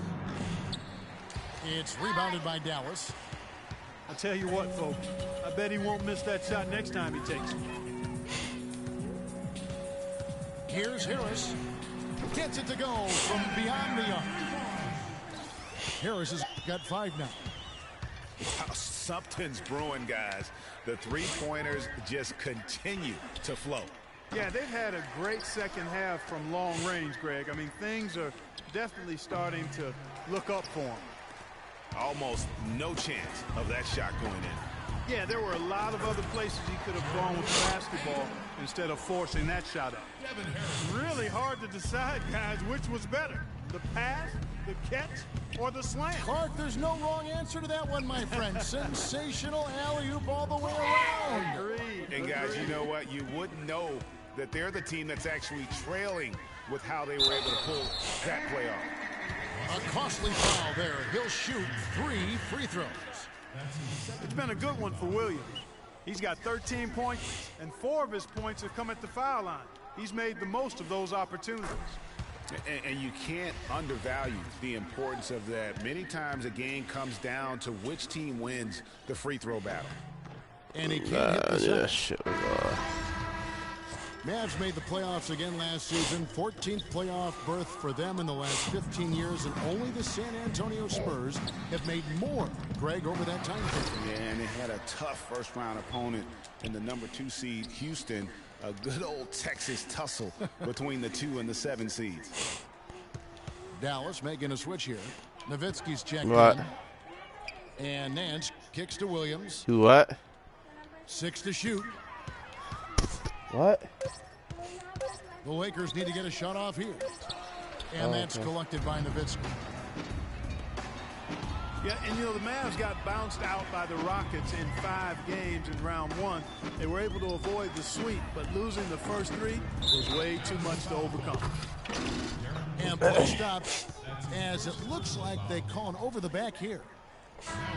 It's rebounded by Dallas. I'll tell you what, folks. I bet he won't miss that shot next time he takes it. Here's Harris. Gets it to go from beyond the arc. Harris has got 5 now. Wow, something's brewing, guys. The three-pointers just continue to flow. Yeah, they've had a great second half from long range, Greg. I mean, things are definitely starting to look up for them. Almost no chance of that shot going in. Yeah, there were a lot of other places he could have gone with the basketball instead of forcing that shot up. Really hard to decide, guys, which was better, the pass, the catch, or the slam. Clark, there's no wrong answer to that one, my friend. Sensational alley-oop all the way around. Agreed. And guys, you know what? You wouldn't know that they're the team that's actually trailing with how they were able to pull that play off. A costly foul there. He'll shoot 3 free throws. It's been a good one for Williams. He's got 13 points, and 4 of his points have come at the foul line. He's made the most of those opportunities. And you can't undervalue the importance of that. Many times a game comes down to which team wins the free throw battle. And he can't hit the shot. Shit was Mavs made the playoffs again last season. 14th playoff berth for them in the last 15 years, and only the San Antonio Spurs have made more, Greg, over that time frame. Yeah, and they had a tough first-round opponent in the number 2 seed, Houston. A good old Texas tussle between the 2 and the 7 seeds. Dallas making a switch here. Nowitzki's checked What? in. And Nance kicks to Williams. Who what? 6 to shoot. What? The Lakers need to get a shot off here. And that's collected by Nowitzki. Yeah, and you know, the Mavs got bounced out by the Rockets in 5 games in round 1. They were able to avoid the sweep, but losing the first 3 was way too much to overcome. And play stops as it looks like they call an over the back here.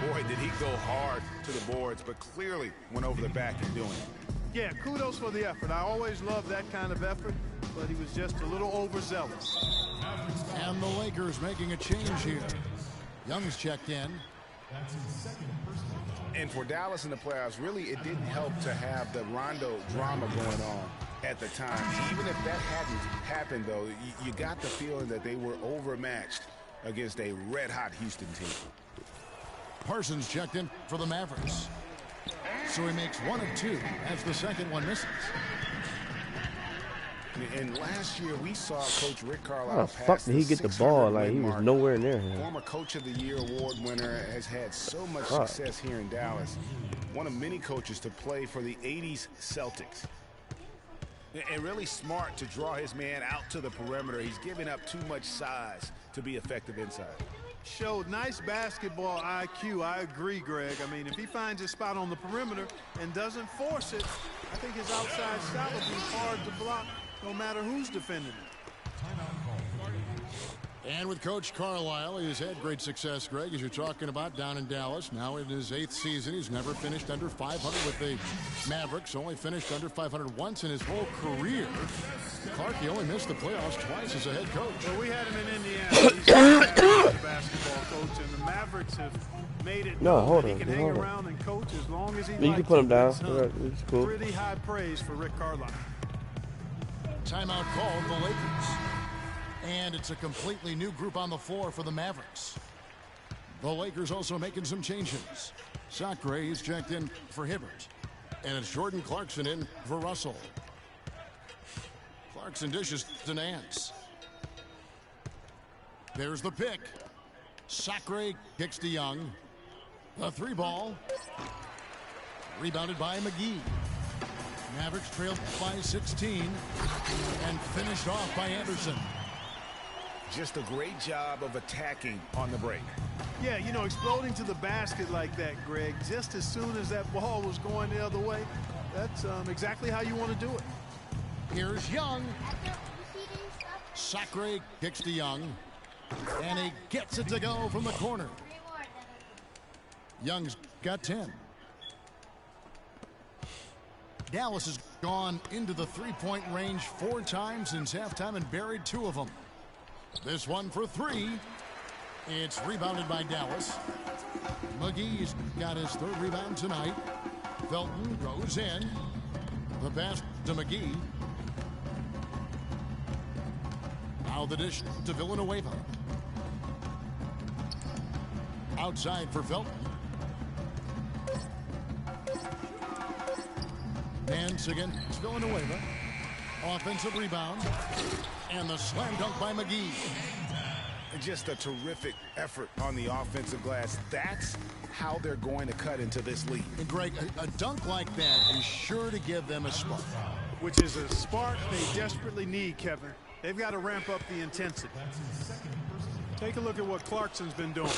Boy, did he go hard to the boards, but clearly went over the back in doing it. Yeah, kudos for the effort. I always love that kind of effort, but he was just a little overzealous. And the Lakers making a change here. Young's checked in. And for Dallas in the playoffs, really it didn't help to have the Rondo drama going on at the time. Even if that hadn't happened, though, you got the feeling that they were overmatched against a red-hot Houston team. Parsons checked in for the Mavericks. So he makes 1 of 2 as the second one misses. And last year we saw Coach Rick Carlisle How the fuck did he get the ball? Like, he was nowhere near him. Former Coach of the Year award winner, has had so much success here in Dallas. One of many coaches to play for the 80s Celtics. And really smart to draw his man out to the perimeter. He's giving up too much size to be effective inside. Showed nice basketball IQ. I agree, Greg. I mean, if he finds his spot on the perimeter and doesn't force it, I think his outside shot will be hard to block no matter who's defending it. And with Coach Carlisle, he's had great success, Greg, as you're talking about, down in Dallas. Now in his 8th season, he's never finished under 500 with the Mavericks. Only finished under 500 once in his whole career. Clark, he only missed the playoffs twice as a head coach. Well, we had him in Indiana. He's a basketball coach, and the Mavericks have made it. No, hold on. He can hang around and coach as long as he likes. You can put him down. It's cool. Pretty high praise for Rick Carlisle. Timeout called the Lakers. And it's a completely new group on the floor for the Mavericks. The Lakers also making some changes. Sacre is checked in for Hibbert. And it's Jordan Clarkson in for Russell. Clarkson dishes to Nance. There's the pick. Sacre kicks to Young. The 3-ball. Rebounded by McGee. Mavericks trailed by 16 and finished off by Anderson. Just a great job of attacking on the break. Yeah, you know, exploding to the basket like that, Greg, just as soon as that ball was going the other way, that's exactly how you want to do it. Here's Young. Sacre kicks to Young. And he gets it to go from the corner. Young's got 10. Dallas has gone into the three-point range 4 times since halftime and buried 2 of them. This one for 3. It's rebounded by Dallas. McGee's got his 3rd rebound tonight. Felton goes in. The pass to McGee. Now the dish to Villanueva. Outside for Felton. Nance against Villanueva. Offensive rebound. And the slam dunk by McGee. Just a terrific effort on the offensive glass. That's how they're going to cut into this lead. And Greg, a dunk like that is sure to give them a spark. Which is a spark they desperately need, Kevin. They've got to ramp up the intensity. Take a look at what Clarkson's been doing.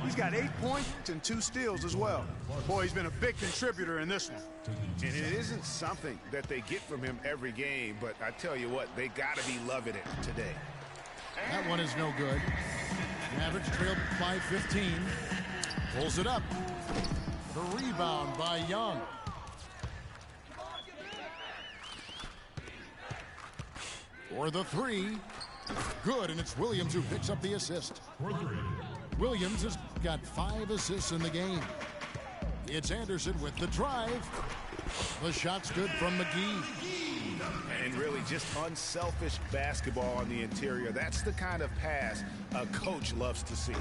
He's got 8 points and 2 steals as well. Boy, he's been a big contributor in this one. And it isn't something that they get from him every game, but I tell you what, they got to be loving it today. That one is no good. Mavericks trailed by 15. Pulls it up. The rebound by Young. For the 3. Good, and it's Williams who picks up the assist. Williams has got 5 assists in the game. It's Anderson with the drive. The shot's good from McGee. And really just unselfish basketball on the interior. That's the kind of pass a coach loves to see.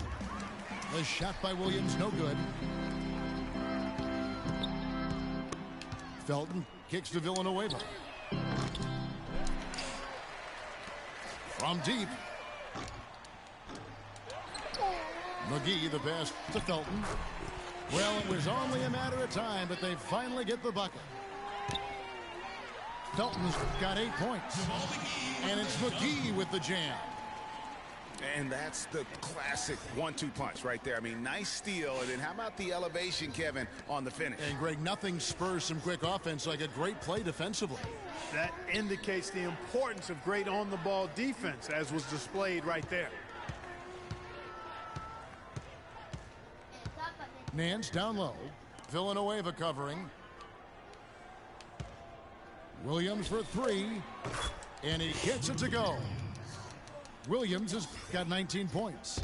The shot by Williams, no good. Felton kicks to Villanueva. From deep. McGee, the pass to Felton. Well, it was only a matter of time, but they finally get the bucket. Felton's got 8 points. And it's McGee with the jam. And that's the classic 1-2 punch right there. I mean, nice steal. And then how about the elevation, Kevin, on the finish? And, Greg, nothing spurs some quick offense like a great play defensively. That indicates the importance of great on-the-ball defense, as was displayed right there. Nance down low. Villanueva covering. Williams for 3. And he gets it to go. Williams has got 19 points.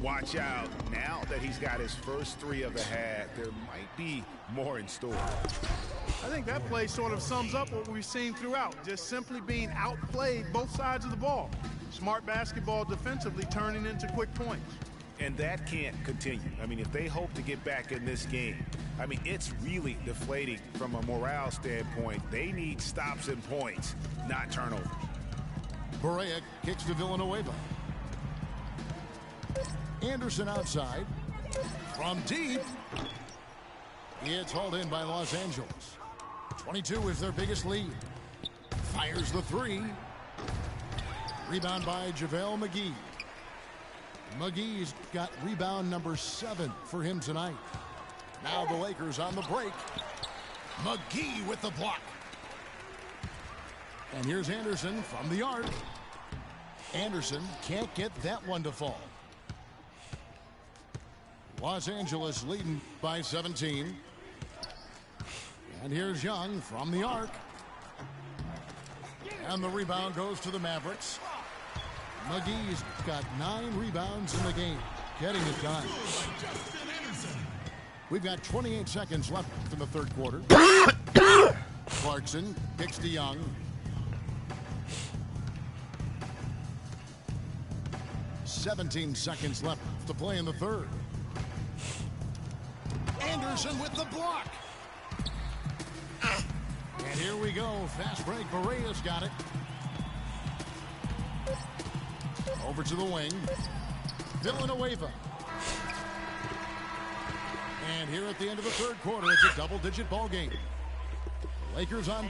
Watch out. Now that he's got his first 3 of the half, there might be more in store. I think that play sort of sums up what we've seen throughout. Just simply being outplayed both sides of the ball. Smart basketball defensively turning into quick points. And that can't continue. I mean, if they hope to get back in this game, I mean, it's really deflating from a morale standpoint. They need stops and points, not turnovers. Barea kicks to Villanueva. Anderson outside. From deep. It's hauled in by Los Angeles. 22 is their biggest lead. Fires the 3. Rebound by JaVale McGee. McGee's got rebound number 7 for him tonight. Now the Lakers on the break. McGee with the block. And here's Anderson from the arc. Anderson can't get that one to fall. Los Angeles leading by 17. And here's Young from the arc. And the rebound goes to the Mavericks. McGee's got 9 rebounds in the game, getting it done. We've got 28 seconds left in the third quarter. Clarkson kicks to Young. "17 seconds left to play in the third. Anderson with the block. And here we go. Fast break. Barea's got it. Over to the wing. Villanueva. And here at the end of the third quarter, it's a double-digit ball game. Lakers on.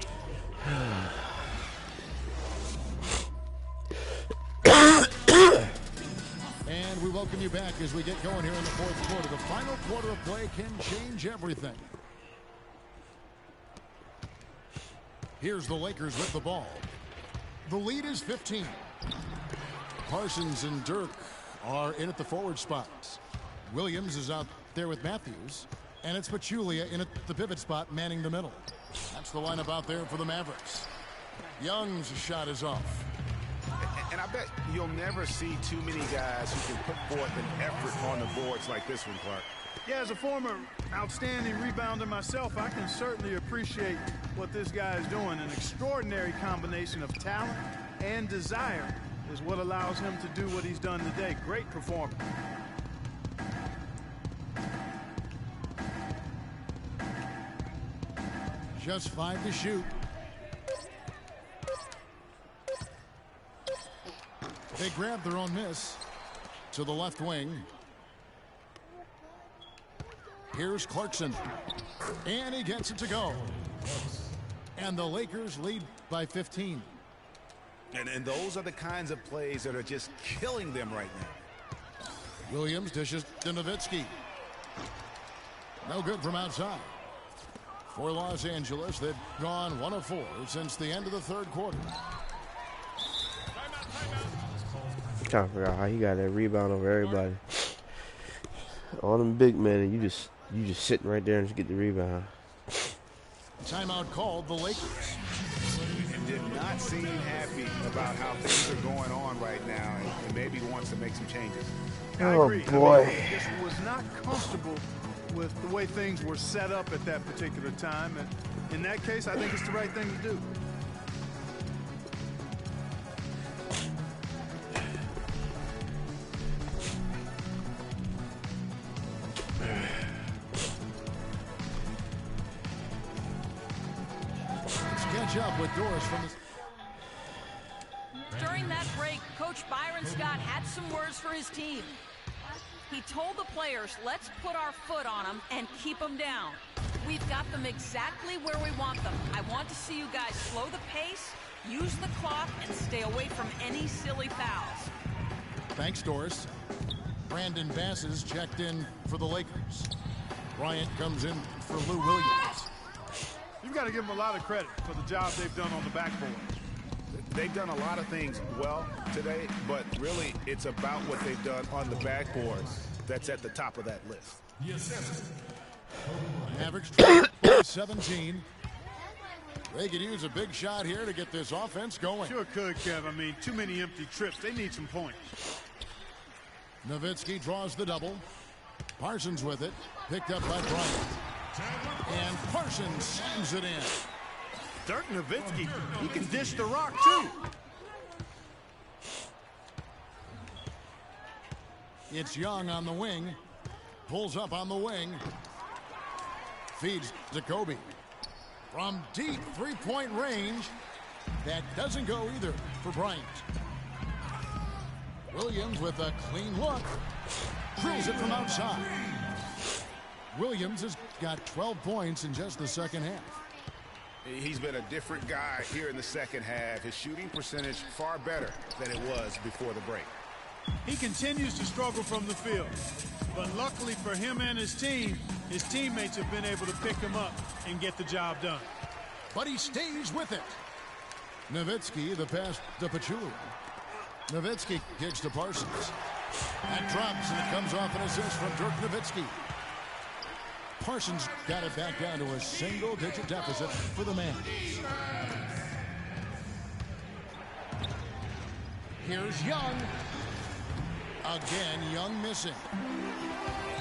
And we welcome you back as we get going here in the fourth quarter. The final quarter of play can change everything. Here's the Lakers with the ball. The lead is 15. Parsons and Dirk are in at the forward spots. Williams is out there with Matthews. And it's Pachulia in at the pivot spot, manning the middle. That's the lineup out there for the Mavericks. Young's shot is off. And I bet you'll never see too many guys who can put forth an effort on the boards like this one, Clark. Yeah, as a former outstanding rebounder myself, I can certainly appreciate what this guy is doing. An extraordinary combination of talent and desire is what allows him to do what he's done today. Great performance. Just 5 to shoot. They grab their own miss to the left wing. Here's Clarkson. And he gets it to go. And the Lakers lead by 15. And those are the kinds of plays that are just killing them right now. Williams dishes to Nowitzki. No good from outside. For Los Angeles, they've gone 1 of 4 since the end of the third quarter. I'm trying to figure out how he got that rebound over everybody. All them big men, and you just sitting right there and just get the rebound. Timeout called the Lakers. And did not seem happy about how things are going on right now, and maybe wants to make some changes. Oh boy! I just was not comfortable with the way things were set up at that particular time, and in that case, I think it's the right thing to do. Up with Doris from the... During that break, Coach Byron Scott had some words for his team. He told the players, let's put our foot on them and keep them down. We've got them exactly where we want them. I want to see you guys slow the pace, use the clock, and stay away from any silly fouls. Thanks, Doris. Brandon Bass is checked in for the Lakers. Bryant comes in for Lou Williams. You've got to give them a lot of credit for the job they've done on the backboard. They've done a lot of things well today, but really it's about what they've done on the backboard that's at the top of that list. Yes. Mavericks 17. They could use a big shot here to get this offense going. Sure could, Kev. I mean, too many empty trips. They need some points. Nowitzki draws the double. Parsons with it. Picked up by Bryant. And Parsons slams it in. Dirk Nowitzki, he can dish the rock too. It's Young on the wing. Pulls up on the wing. Feeds to Kobe. From deep three-point range. That doesn't go either for Bryant. Williams with a clean look. Drills it from outside. Williams has got 12 points in just the second half. He's been a different guy here in the second half. His shooting percentage far better than it was before the break. He continues to struggle from the field. But luckily for him and his team, his teammates have been able to pick him up and get the job done. But he stays with it. Nowitzki, the pass to Pachulia. Nowitzki kicks to Parsons. That drops, and it comes off an assist from Dirk Nowitzki. Parsons got it back down to a single-digit deficit for the Mavs. Here's Young. Again, Young missing.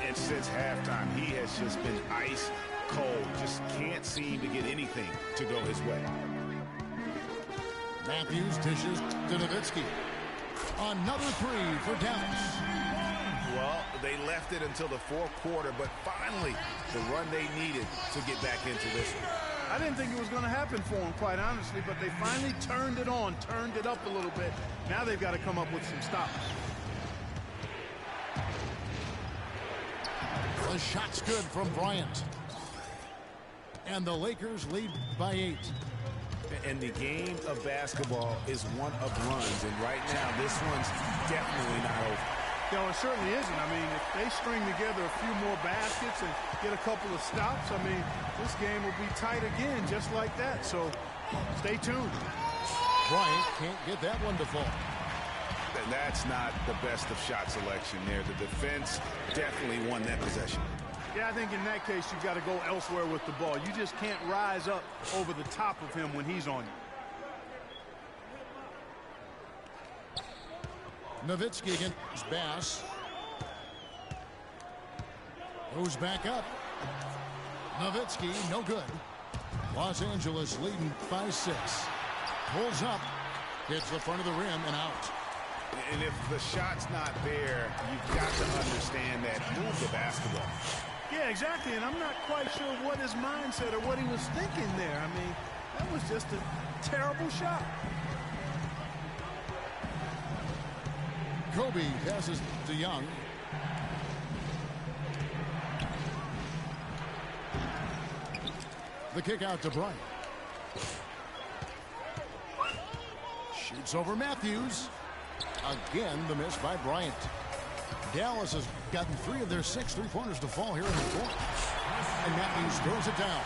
And since halftime, he has just been ice cold. Just can't seem to get anything to go his way. Matthews dishes to Nowitzki. Another three for Dallas. Well, they left it until the fourth quarter, but finally the run they needed to get back into this one. I didn't think it was going to happen for them, quite honestly, but they finally turned it on, turned it up a little bit. Now they've got to come up with some stops. The shot's good from Bryant. And the Lakers lead by 8. And the game of basketball is one of runs, and right now this one's definitely not over. No, it certainly isn't. I mean, if they string together a few more baskets and get a couple of stops, I mean, this game will be tight again just like that. So stay tuned. Bryant can't get that one to fall. And that's not the best of shot selection there. The defense definitely won that possession. Yeah, I think in that case, you've got to go elsewhere with the ball. You just can't rise up over the top of him when he's on you. Nowitzki against Bass. Goes back up. Nowitzki, no good. Los Angeles leading by 6. Pulls up. Hits the front of the rim and out. And if the shot's not there, you've got to understand that move the basketball. Yeah, exactly, and I'm not quite sure what his mindset or what he was thinking there. I mean, that was just a terrible shot. Kobe passes to Young. The kick out to Bryant. Shoots over Matthews. Again, the miss by Bryant. Dallas has gotten 3 of their 6 3-pointers to fall here in the fourth. And Matthews throws it down.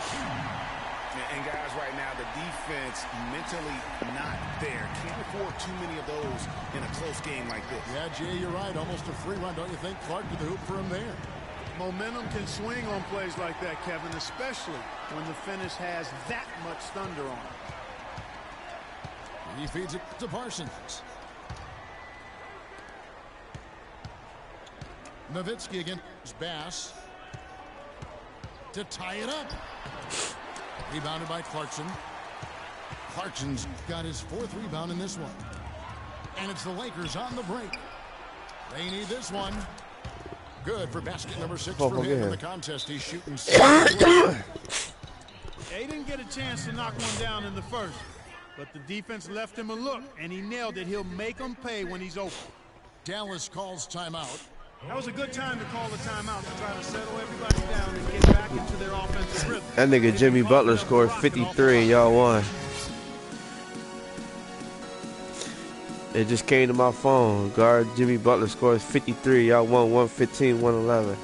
And guys, right now, the defense mentally not there. Can't afford too many of those in a close game like this. Yeah, Jay, you're right. Almost a free run, don't you think? Clark to the hoop for him there. Momentum can swing on plays like that, Kevin, especially when the finish has that much thunder on it. He feeds it to Parsons. Nowitzki against Bass to tie it up. Rebounded by Clarkson. Clarkson's got his 4th rebound in this one. And it's the Lakers on the break. They need this one. Good for basket number 6 for him in the contest. He's shooting 6. They didn't get a chance to knock one down in the first, but the defense left him a look, and he nailed it. He'll make them pay when he's open. Dallas calls timeout. That was a good time to call the timeout to try to settle everybody down and get back into their offensive rhythm. That nigga Jimmy Butler scored 53 and y'all won. It just came to my phone. Guard Jimmy Butler scores 53. Y'all won 115, 111.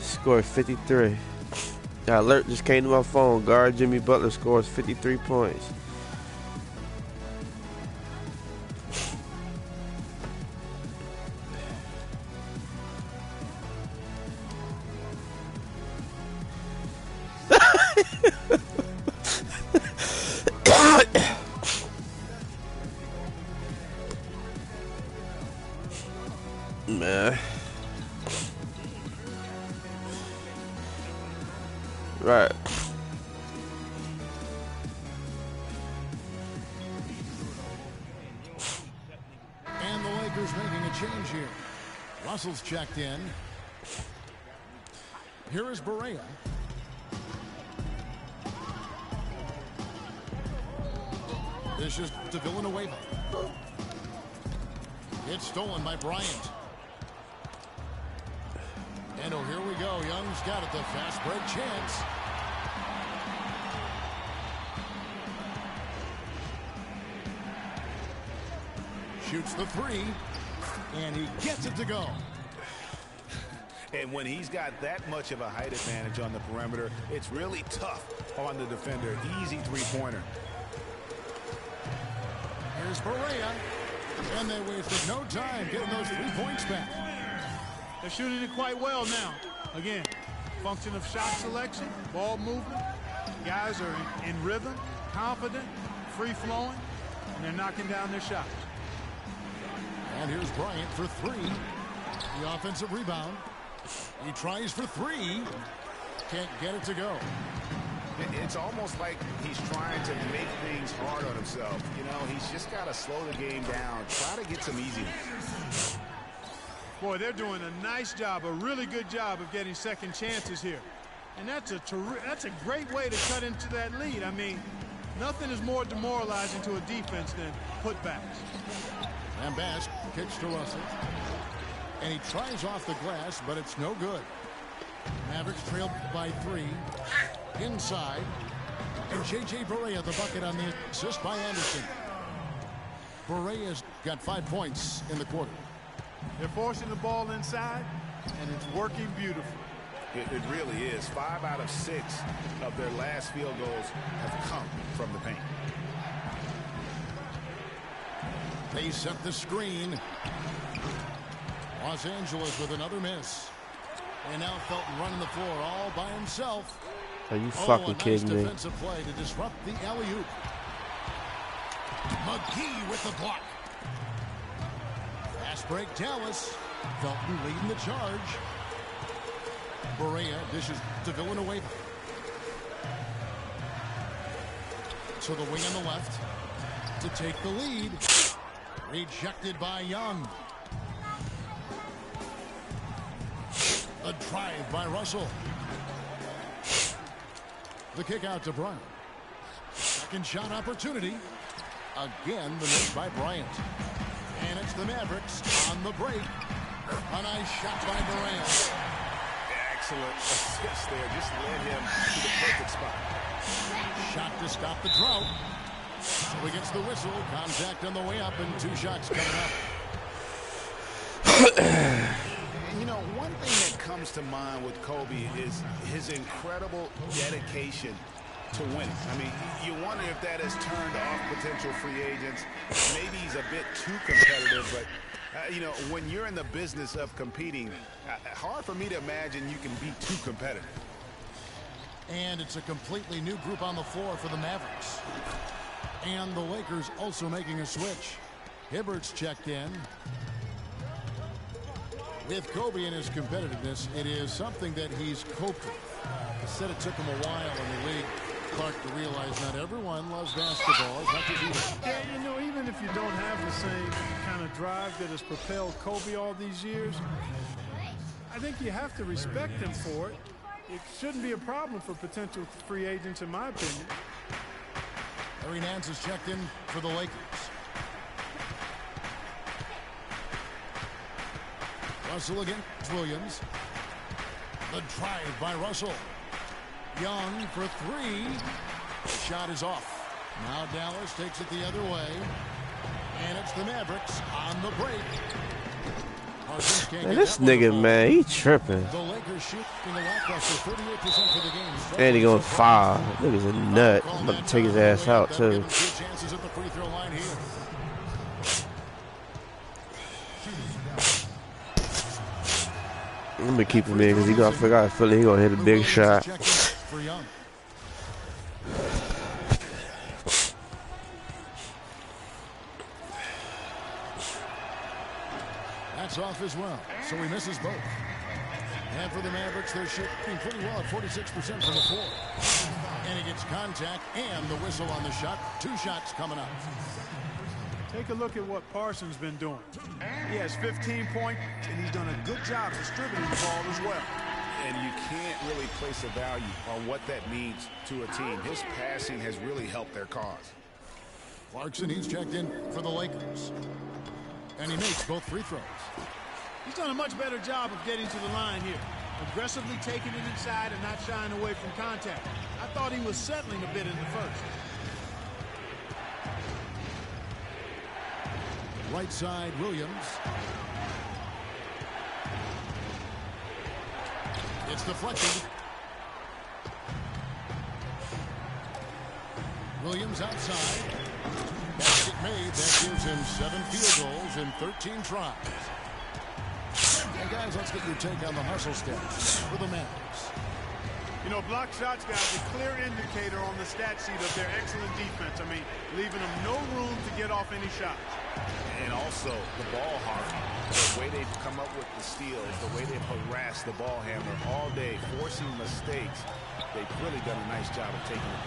Scored 53. The alert just came to my phone. Guard Jimmy Butler scores 53 points. Man. Right. And the Lakers making a change here. Russell's checked in. Here is Barea. This is to Villanueva. It's stolen by Bryant. And oh, here we go. Young's got it. The fast break chance. Shoots the 3. And he gets it to go. And when he's got that much of a height advantage on the perimeter, it's really tough on the defender. Easy 3-pointer. Here's Barea. And they wasted no time getting those 3 points back. They're shooting it quite well now. Again, function of shot selection, ball movement. Guys are in rhythm, confident, free-flowing, and they're knocking down their shots. And here's Bryant for 3. The offensive rebound. He tries for 3. Can't get it to go. It's almost like he's trying to make things hard on himself. You know, he's just got to slow the game down, try to get some easiness. Boy, they're doing a nice job, a really good job of getting second chances here. And that's a great way to cut into that lead. I mean, nothing is more demoralizing to a defense than putbacks. And Bass kicks to Russell. And he tries off the glass, but it's no good. Mavericks trailed by 3. Inside. And J.J. Barea the bucket on the assist by Anderson. Barea's got 5 points in the quarter. They're forcing the ball inside, and it's working beautifully. It really is. 5 out of 6 of their last field goals have come from the paint. They set the screen. Los Angeles with another miss. And now Felton running the floor all by himself. Are you fucking kidding me? Nice defensive play to disrupt the alley-oop. McGee with the block. Fast break Dallas. Felton leading the charge. Barea dishes to Villanueva. To the wing on the left to take the lead. Rejected by Young. A drive by Russell. The kick out to Bryant. Second shot opportunity. Again, the miss by Bryant. And it's the Mavericks on the break. A nice shot by Bryant. Excellent assist there. Just led him to the perfect spot. Shot to stop the drought. So he gets the whistle. Contact on the way up and 2 shots coming up. You know, one thing that comes to mind with Kobe is his incredible dedication to winning. I mean, you wonder if that has turned off potential free agents. Maybe he's a bit too competitive, but you know, when you're in the business of competing, hard for me to imagine you can be too competitive. And it's a completely new group on the floor for the Mavericks. And the Lakers also making a switch. Hibbert's checked in. With Kobe and his competitiveness, it is something that he's coped with. He said it took him a while in the league, Clark, to realize not everyone loves basketball as much as he does. Yeah, you know, even if you don't have the same kind of drive that has propelled Kobe all these years, I think you have to respect him for it. It shouldn't be a problem for potential free agents, in my opinion. Larry Nance is checked in for the Lakers. Russell against Williams. The drive by Russell. Young for 3. The shot is off. Now Dallas takes it the other way. And it's the Mavericks on the break. Man, this nigga, man, he tripping. The Lakers shooting a lackluster 38% for the game. And he going 5. Nigga's a nut. I'm about to take his ass out, too. Chances at the free throw line here. I'm gonna keep him in because he got forgot feeling he gonna hit a big shot. That's off as well, so he misses both. And for the Mavericks, they're shooting pretty well at 46% from the floor. And he gets contact and the whistle on the shot. 2 shots coming up. Take a look at what Parsons been doing. He has 15 points, and he's done a good job distributing the ball as well. And you can't really place a value on what that means to a team. His passing has really helped their cause. Clarkson, he's checked in for the Lakers. And he makes both free throws. He's done a much better job of getting to the line here. Aggressively taking it inside and not shying away from contact. I thought he was settling a bit in the first. Right side, Williams. It's deflected. Williams outside. Basket made. That gives him 7 field goals in 13 tries. And guys, let's get your take on the hustle stats for the Mavericks. You You know, block shots, guys, a clear indicator on the stat sheet of their excellent defense. I mean, leaving them no room to get off any shots. And also the ball hawking, the way they've come up with the steals, the way they've harassed the ball handler all day, forcing mistakes. They've really done a nice job of taking it.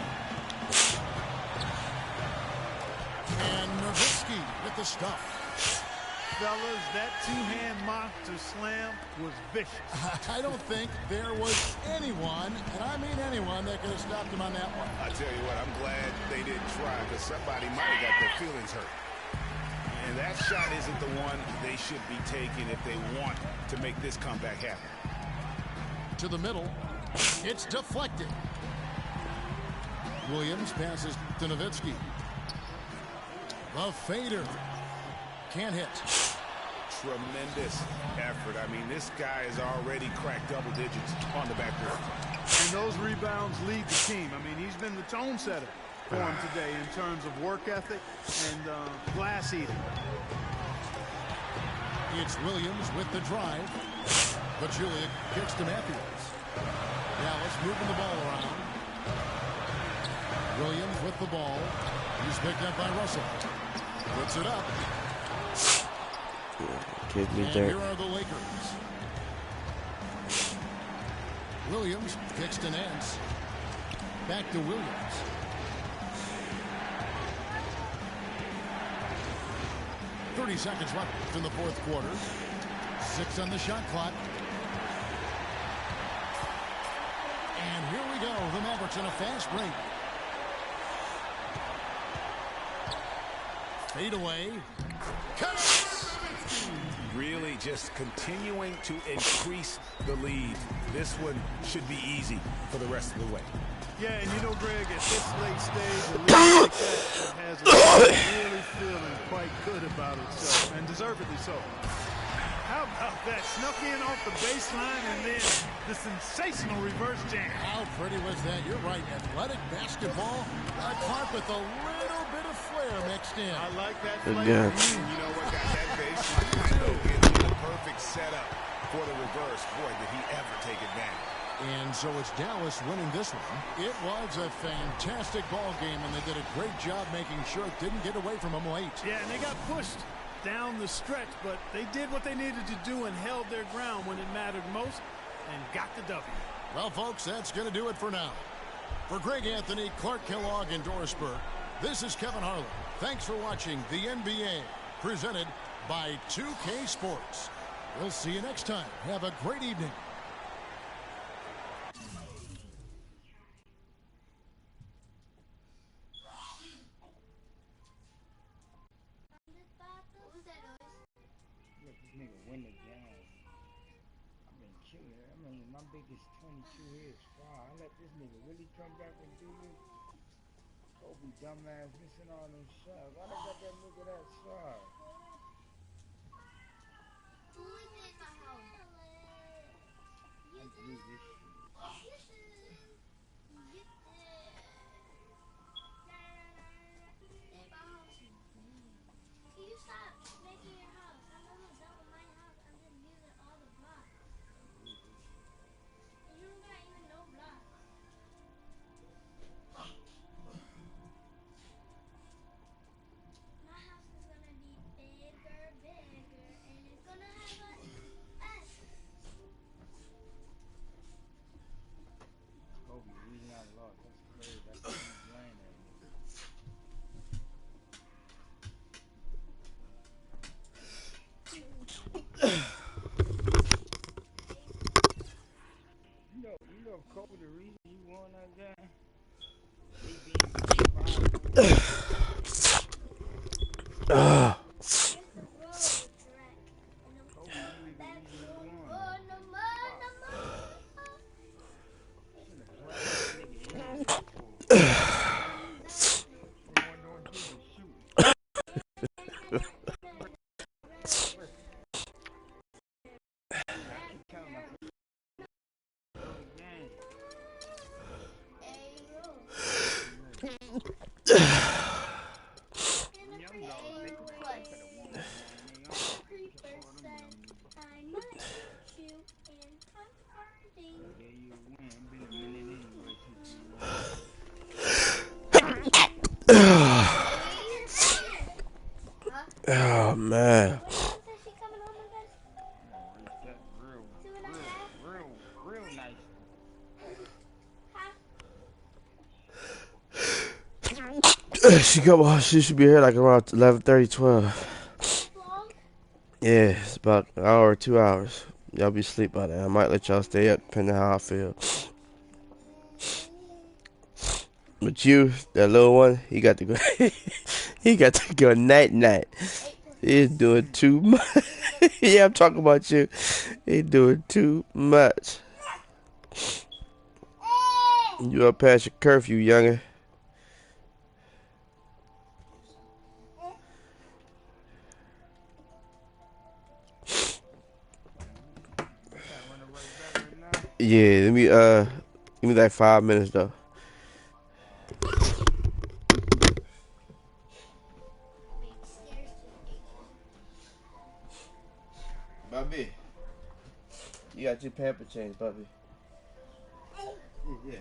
And Nowitzki with the stuff. Fellas, that two-hand monster slam was vicious. I don't think there was anyone, and I mean anyone, that could have stopped him on that one. I tell you what, I'm glad they didn't try, because somebody might have got their feelings hurt. And that shot isn't the one they should be taking if they want to make this comeback happen. To the middle. It's deflected. Williams passes to Nowitzki. The fader. Can't hit. Tremendous effort. I mean, this guy has already cracked double digits on the backboard. And those rebounds lead the team. I mean, he's been the tone setter for him today in terms of work ethic and glass eating. It's Williams with the drive. But Julia kicks to Matthews. Dallas moving the ball around. Williams with the ball. He's picked up by Russell. Puts it up. And here are the Lakers. Williams kicks to Nance. Back to Williams. .30 seconds left in the fourth quarter. 6 on the shot clock. And here we go. The Mavericks in a fast break. Fade away. Cut it! Really just continuing to increase the lead. This one should be easy for the rest of the way. Yeah, and you know, Greg, at this late stage, a league like that has a really feeling quite good about itself, and deservedly so. How about that? Snuck in off the baseline and then the sensational reverse jam. How pretty was that? You're right. Athletic basketball. Clark with a little bit of flair mixed in. I like that Good play. God. You know what, guys? That baseline window gives you the perfect setup for the reverse. Boy, did he ever take advantage. And so it's Dallas winning this one. It was a fantastic ball game, and they did a great job making sure it didn't get away from them late. Yeah, and they got pushed down the stretch, but they did what they needed to do and held their ground when it mattered most and got the W. Well, folks, that's going to do it for now. For Greg Anthony, Clark Kellogg, and Doris Burke, this is Kevin Harlan. Thanks for watching the NBA, presented by 2K Sports. We'll see you next time. Have a great evening. My biggest 22 hits. Wow, I let this nigga really come back and do this. Kobe dumbass missing all them shots. Why they got that nigga that sorry? Who is in my house? Let's do this shit. Can you stop making your house? I'm almost done with my house. I'm just using all the blocks. You don't got even no blocks. My house is gonna be bigger, and it's gonna have a S. Kobe, we not lost. That's crazy. That's what he's playing at. You know, Kobe, the reason you won that game, you win. Been a minute in. Oh man. Real nice. She should be here like around 11:30, 12. Yeah, it's about an hour or 2 hours. Y'all be asleep by then. I might let y'all stay up depending on how I feel. But you, that little one, he got to go. He got to go night night. He's doing too much. Yeah, I'm talking about you. He's doing too much. You up past your curfew, youngin'. Yeah, give me like 5 minutes though. Bobby, you got your pamper changed, Bobby. Yeah.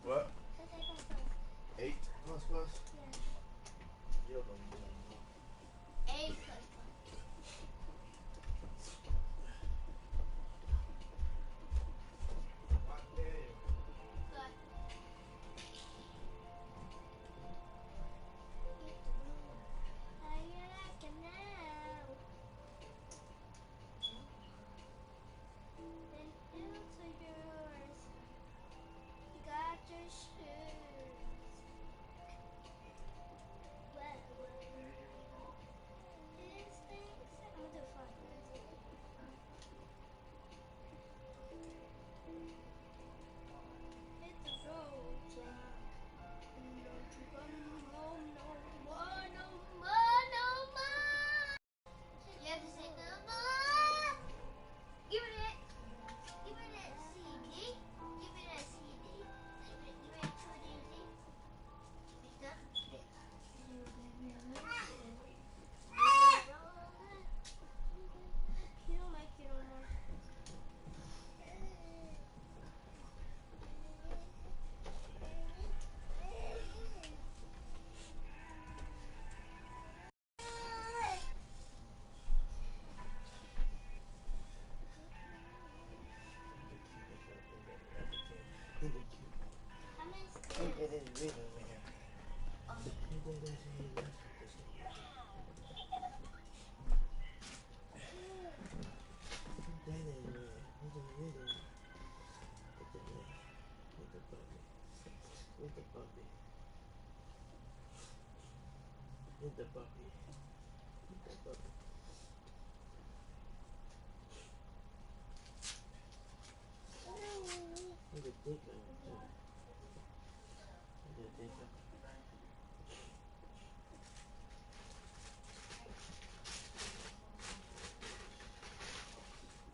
What? 8 plus plus? Yeah.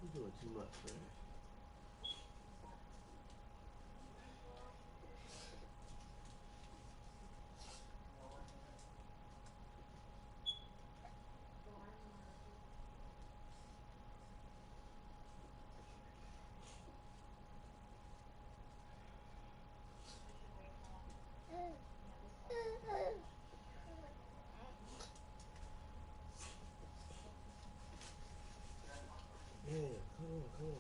You're doing too much, man. Yeah, come on, come on.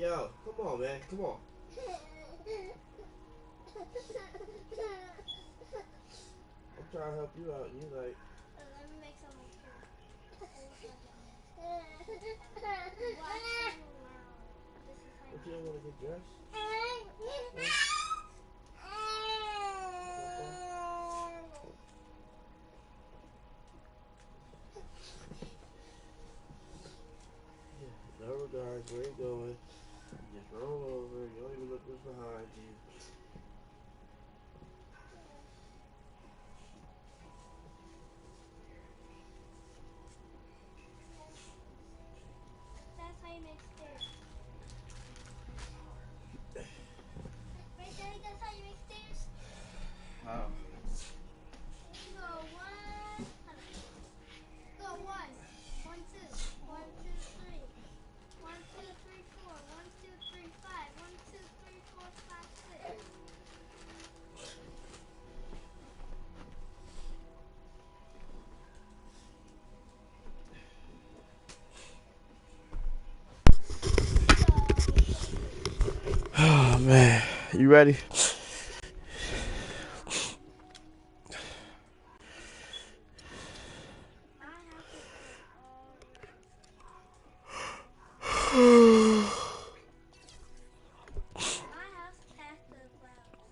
Yo, come on, man. Come on. I'm trying to help you out, and you like. Let me make some more food. But you don't want to get dressed? No regards, where you going? Just roll over. You don't even look what's behind you. That's how you make stairs. Right, Daddy, that's how you make stairs? How? Go one. Go one. 1, 2. 1, 2, 3. 1, 2, 3, 4. 1, 2, 3, 5. 1, 2, 3, 4, 5, 6. Oh, man. You ready? My house past the clouds.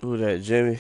Who that, Jimmy?